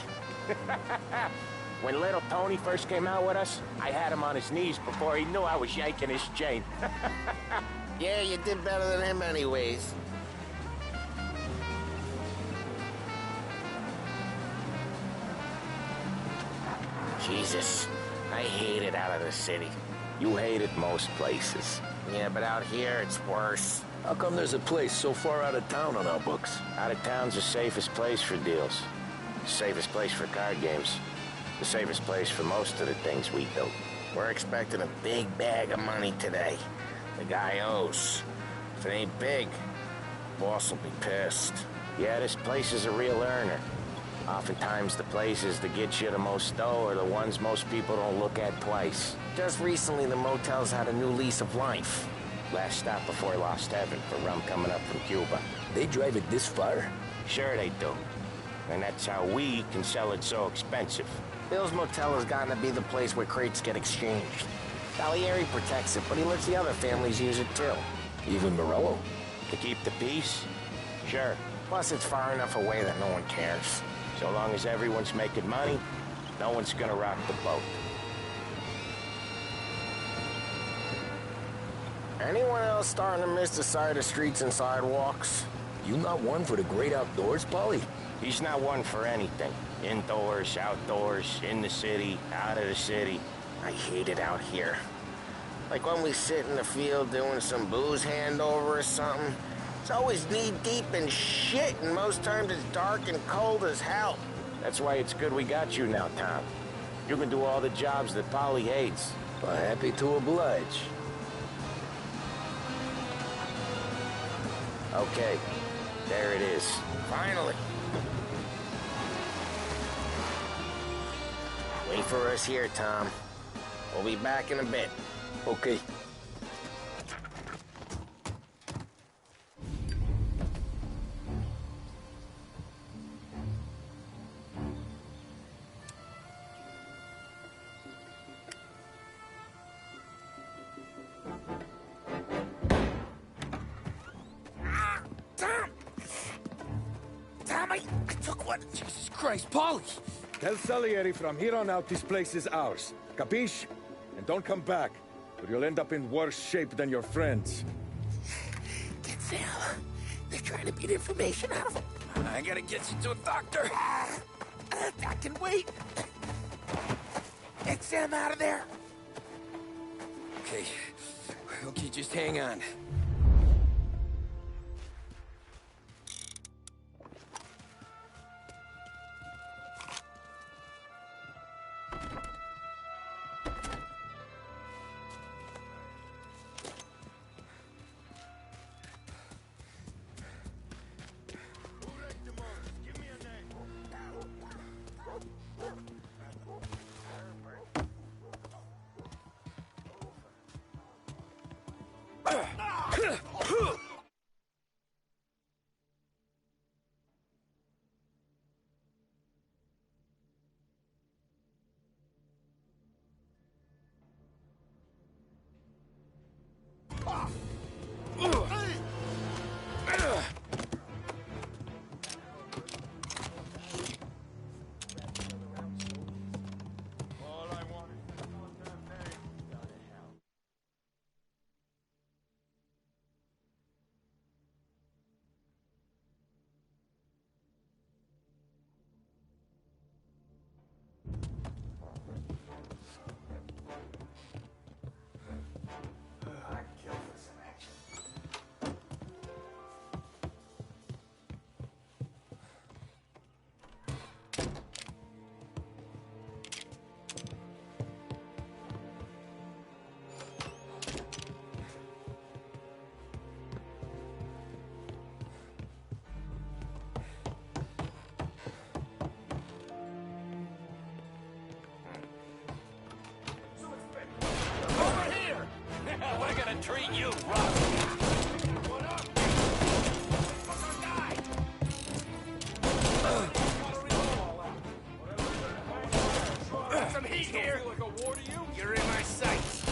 When little Tony first came out with us, I had him on his knees before he knew I was yanking his chain. Yeah, you did better than him anyways. Jesus, I hate it out of the city. You hate it most places. Yeah, but out here, it's worse. How come there's a place so far out of town on our books? Out of town's the safest place for deals. The safest place for card games. The safest place for most of the things we do. We're expecting a big bag of money today. The guy owes. If it ain't big, boss will be pissed. Yeah, this place is a real earner. Oftentimes the places that get you the most dough are the ones most people don't look at twice. Just recently the motel's had a new lease of life. Last stop before Lost Heaven for rum coming up from Cuba. They drive it this far? Sure they do. And that's how we can sell it so expensive. Bill's Motel has gotten to be the place where crates get exchanged. Salieri protects it, but he lets the other families use it too. Even Morello? To keep the peace? Sure. Plus it's far enough away that no one cares. So long as everyone's making money, no one's gonna rock the boat. Anyone else starting to miss the sight of streets and sidewalks? You not one for the great outdoors, Paulie? He's not one for anything. Indoors, outdoors, in the city, out of the city. I hate it out here. Like when we sit in the field doing some booze handover or something. It's always knee-deep in shit, and most times it's dark and cold as hell. That's why it's good we got you now, Tom. You can do all the jobs that Polly hates. Well, happy to oblige. Okay, there it is. Finally. Wait for us here, Tom. We'll be back in a bit. Okay. Jesus Christ, Paulie! Tell Salieri from here on out this place is ours. Capiche? And don't come back, or you'll end up in worse shape than your friends. Get Sam. They're trying to beat information out of him. I gotta get you to a doctor. I can wait. Get Sam out of there. Okay. Okay, just hang on. Treat you rough. Some heat here. Like a war to you? You're in my sights.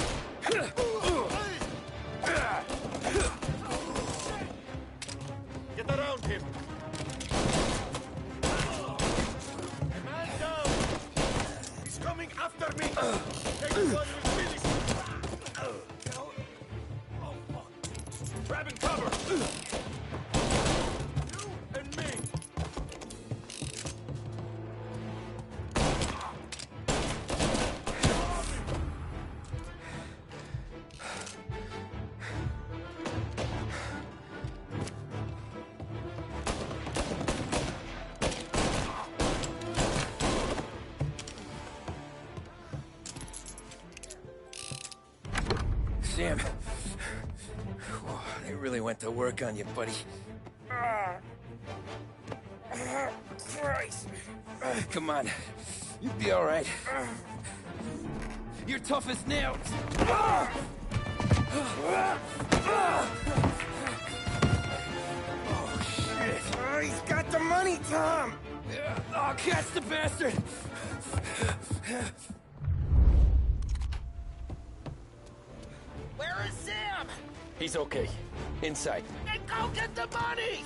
Get around him. Man down. He's coming after me. Everyone will finish. Grab and cover! You and me! Sam. Whoa, they really went to work on you, buddy. Christ. Come on. You'll be all right. You're tough as nails. Oh, shit. Oh, he's got the money, Tom. Oh, catch the bastard. Where is Sam? He's okay. Inside. Then go get the money!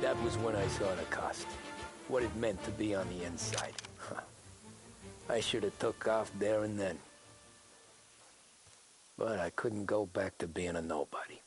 That was when I saw the cost. What it meant to be on the inside. Huh. I should have took off there and then. But I couldn't go back to being a nobody.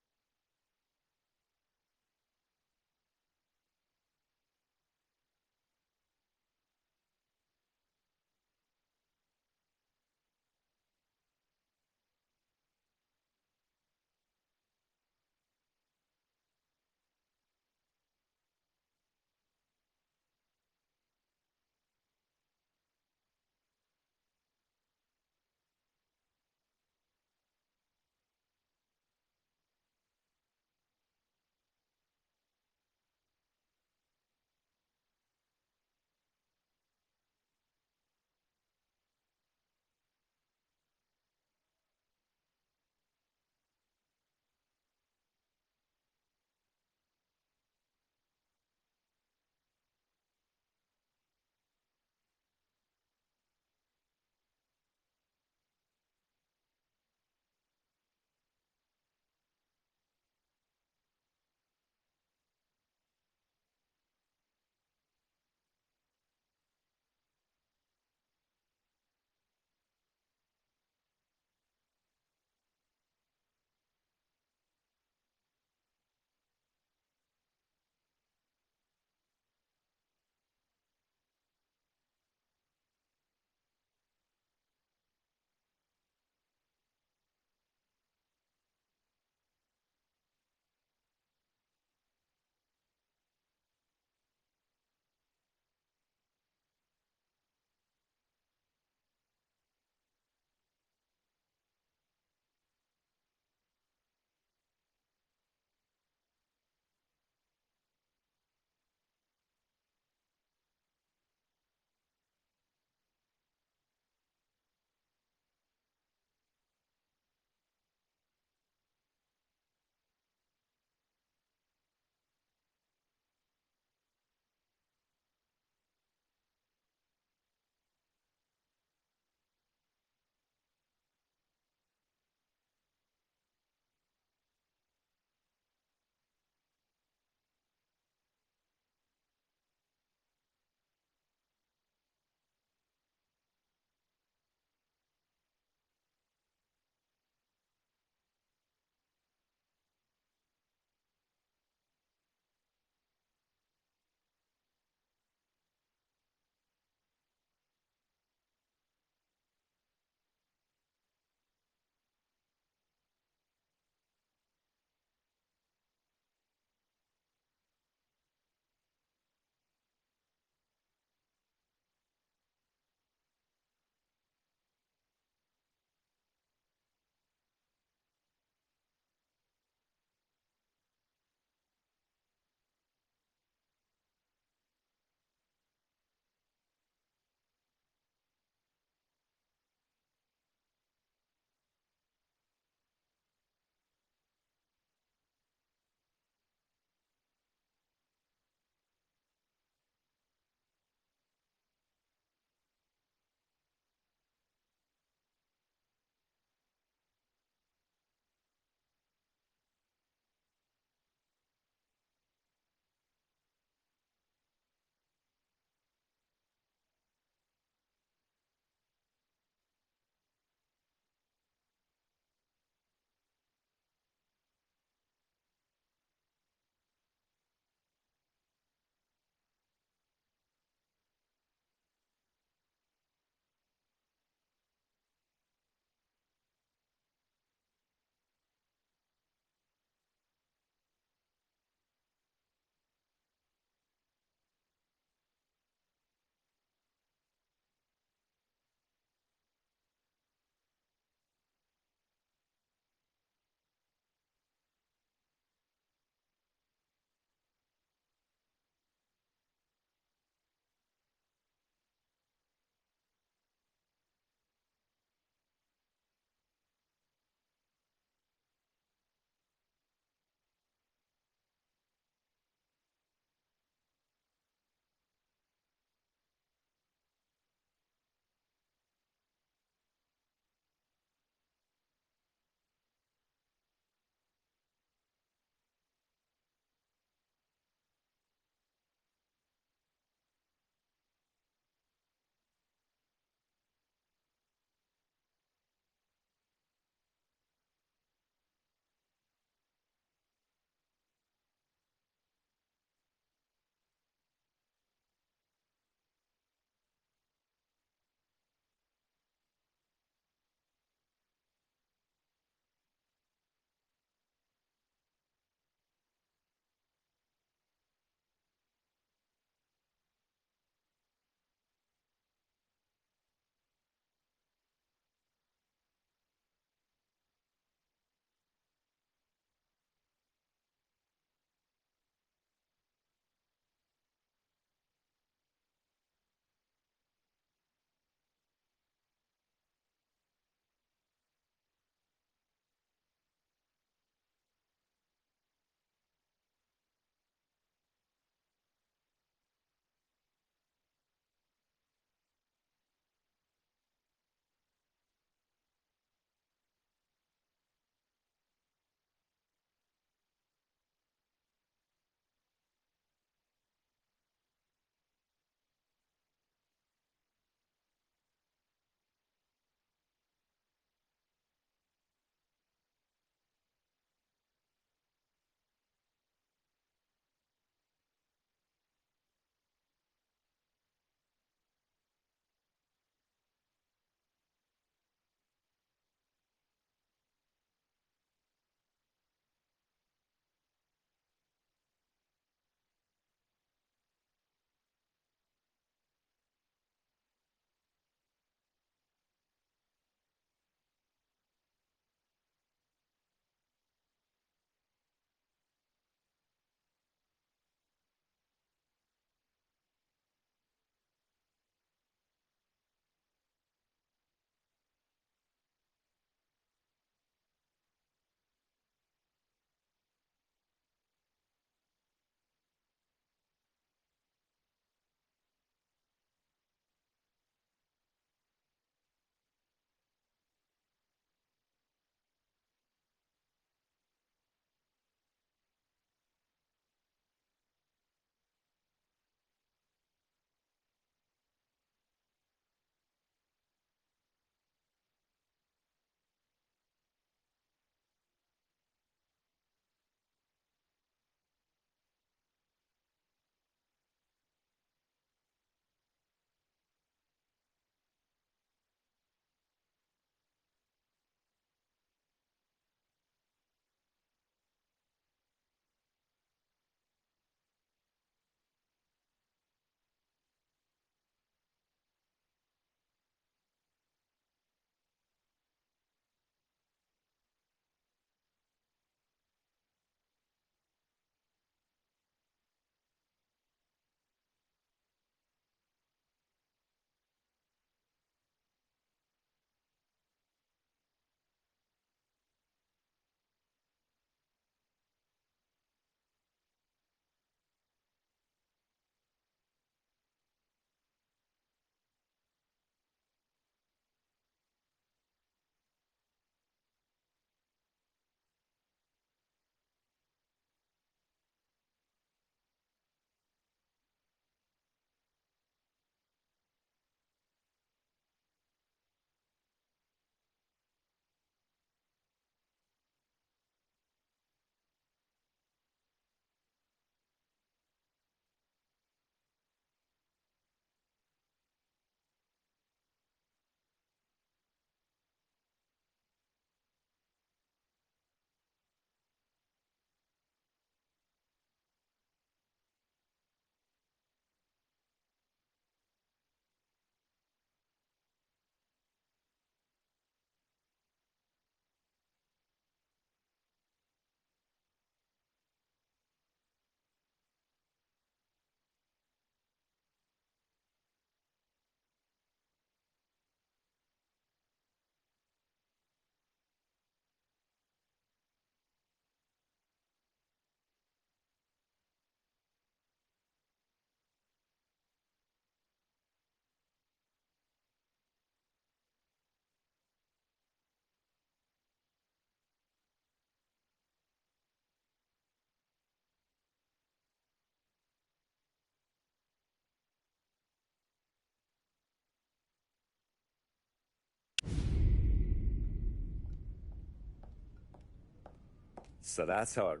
So that's how it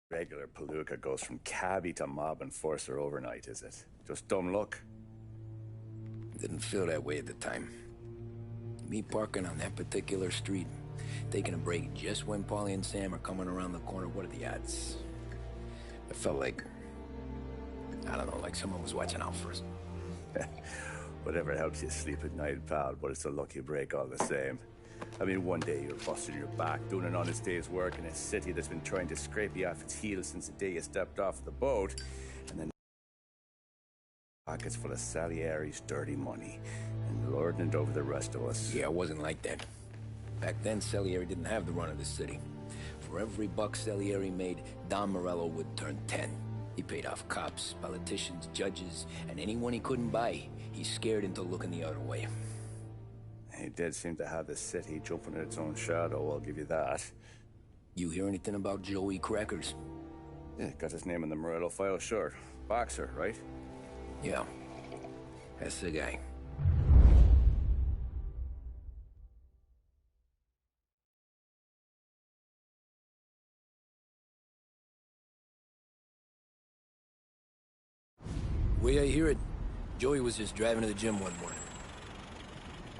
Regular palooka goes from cabbie to mob enforcer overnight, is it? Just dumb luck? Didn't feel that way at the time. Me parking on that particular street, taking a break just when Paulie and Sam are coming around the corner, what are the odds? I felt like, I don't know, like someone was watching out for us. Whatever helps you sleep at night, pal, but it's a lucky break all the same. I mean, one day you're busting your back, doing an honest day's work in a city that's been trying to scrape you off its heels since the day you stepped off the boat, and then pockets full of Salieri's dirty money, and lording it over the rest of us. Yeah, it wasn't like that. Back then, Salieri didn't have the run of the city. For every buck Salieri made, Don Morello would turn 10. He paid off cops, politicians, judges, and anyone he couldn't buy, he scared into looking the other way. He did seem to have the city jumping at its own shadow, I'll give you that. You hear anything about Joey Crackers? Yeah, got his name in the Morello file, sure. Boxer, right? Yeah, that's the guy. Way I hear it, Joey was just driving to the gym one morning.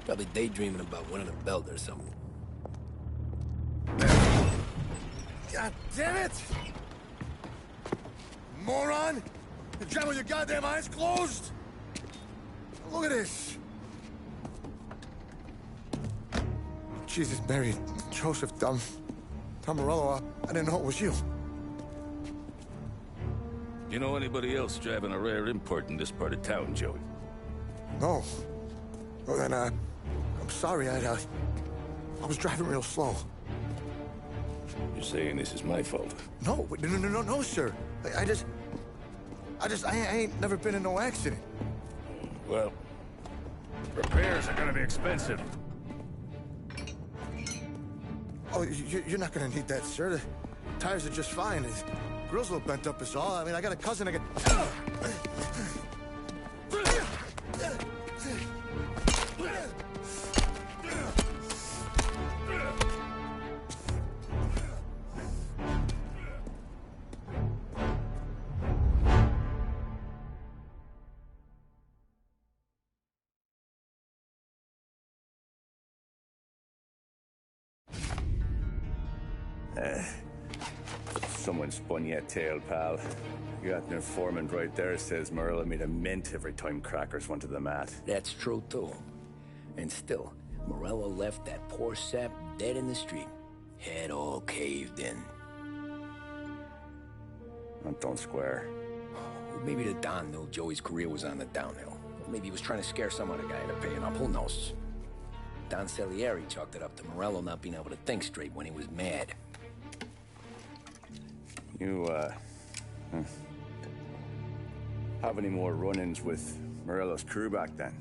Probably daydreaming about winning a belt or something. God damn it! Moron! You drive with your goddamn eyes closed? Look at this! Jesus, Mary, Joseph, Tom Morello, I didn't know it was you. You know anybody else driving a rare import in this part of town, Joey? No. Well, then, I'm sorry, I was driving real slow. You're saying this is my fault? No, sir. I ain't never been in no accident. Well, repairs are gonna be expensive. Oh, you're not gonna need that, sir. The tires are just fine. The grill's a little bent up is all. I mean, I got a cousin I can... Someone spun you a tale, pal. You got an informant right there says Morello made a mint every time Crackers went to the mat. That's true, too. And still, Morello left that poor sap dead in the street. Head all caved in. That don't square. Maybe the Don knew Joey's career was on the downhill. Maybe he was trying to scare some other guy into paying up. Who knows? Don Salieri chalked it up to Morello not being able to think straight when he was mad. You, have any more run-ins with Morello's crew back then?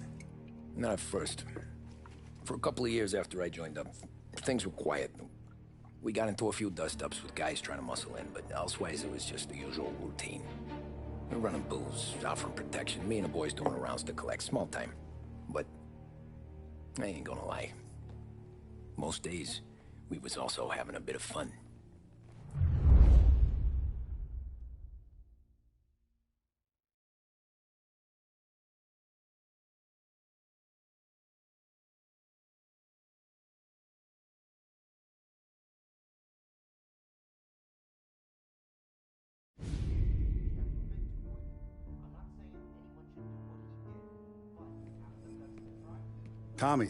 Not at first. For a couple of years after I joined up, things were quiet. We got into a few dust-ups with guys trying to muscle in, but elsewise it was just the usual routine. We were running booze, offering protection, me and the boys doing rounds to collect, small time. But I ain't gonna lie. Most days, we was also having a bit of fun. Tommy,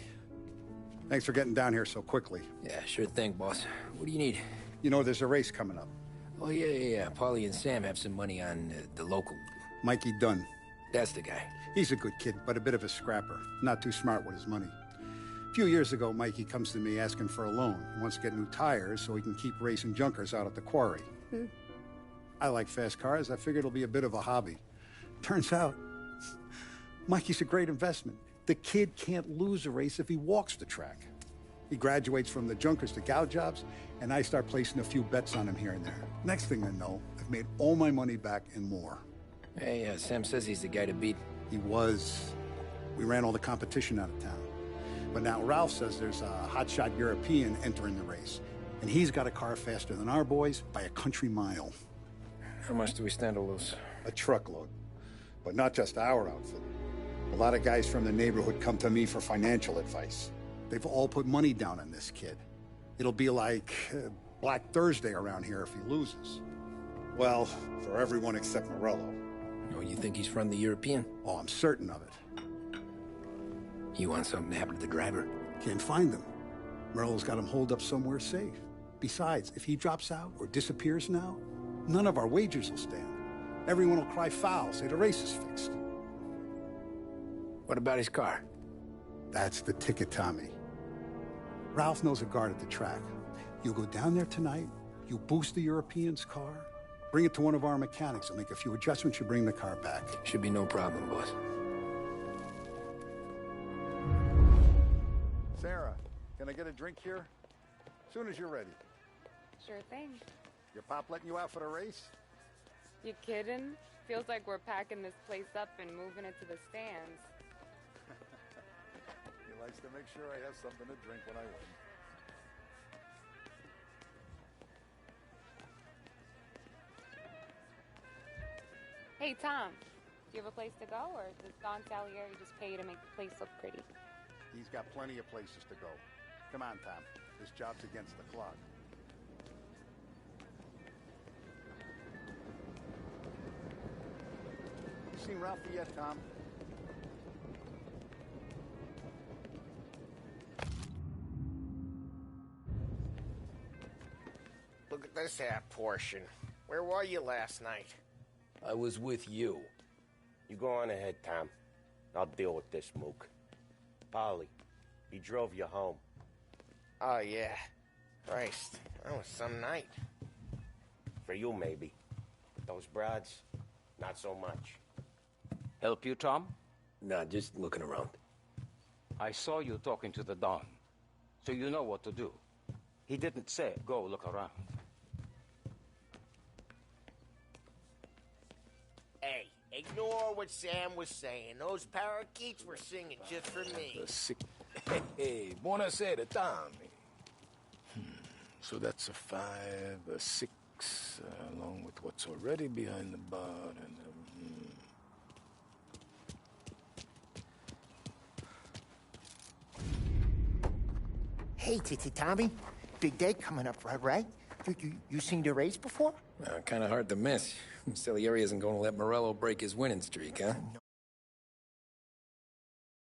thanks for getting down here so quickly. Yeah, sure thing, boss. What do you need? You know there's a race coming up. Oh, yeah. Paulie and Sam have some money on the local. Mikey Dunn. That's the guy. He's a good kid, but a bit of a scrapper. Not too smart with his money. A few years ago, Mikey comes to me asking for a loan. He wants to get new tires so he can keep racing junkers out at the quarry. I like fast cars. I figured it'll be a bit of a hobby. Turns out, Mikey's a great investment. The kid can't lose a race if he walks the track. He graduates from the junkers to gal jobs, and I start placing a few bets on him here and there. Next thing I know, I've made all my money back and more. Hey, Sam says he's the guy to beat. He was. We ran all the competition out of town. But now Ralph says there's a hotshot European entering the race, and he's got a car faster than our boys by a country mile. How much do we stand to lose? A truckload. But not just our outfit. A lot of guys from the neighborhood come to me for financial advice. They've all put money down on this kid. It'll be like Black Thursday around here if he loses. Well, for everyone except Morello. Oh, you think he's from the European? Oh, I'm certain of it. You want something to happen to the driver? Can't find him. Morello's got him holed up somewhere safe. Besides, if he drops out or disappears now, none of our wagers will stand. Everyone will cry foul, say the race is fixed. What about his car? That's the ticket, Tommy. Ralph knows a guard at the track. You go down there tonight, you boost the European's car, bring it to one of our mechanics, and make a few adjustments, you bring the car back. Should be no problem, boss. Sarah, can I get a drink here? Soon as you're ready. Sure thing. Your pop letting you out for the race? You kidding? Feels like we're packing this place up and moving it to the stands. He likes to make sure I have something to drink when I win. Hey, Tom, do you have a place to go, or does Don Salieri just pay you to make the place look pretty? He's got plenty of places to go. Come on, Tom. This job's against the clock. You seen Ralphie yet, Tom? Look at this half portion. Where were you last night? I was with you. You go on ahead, Tom. I'll deal with this mook. Polly, he drove you home. Oh, yeah. Christ, that was some night. For you, maybe. Those broads, not so much. Help you, Tom? Nah, just looking around. I saw you talking to the Don, so you know what to do. He didn't say, go look around. Hey, ignore what Sam was saying. Those parakeets were singing just for me. Hey, buonasera, Tommy. So that's a 5, a 6, along with what's already behind the bar, and Hey, Tommy. Big day coming up, right? You seen the race before? Kind of hard to miss. Salieri isn't going to let Morello break his winning streak, huh?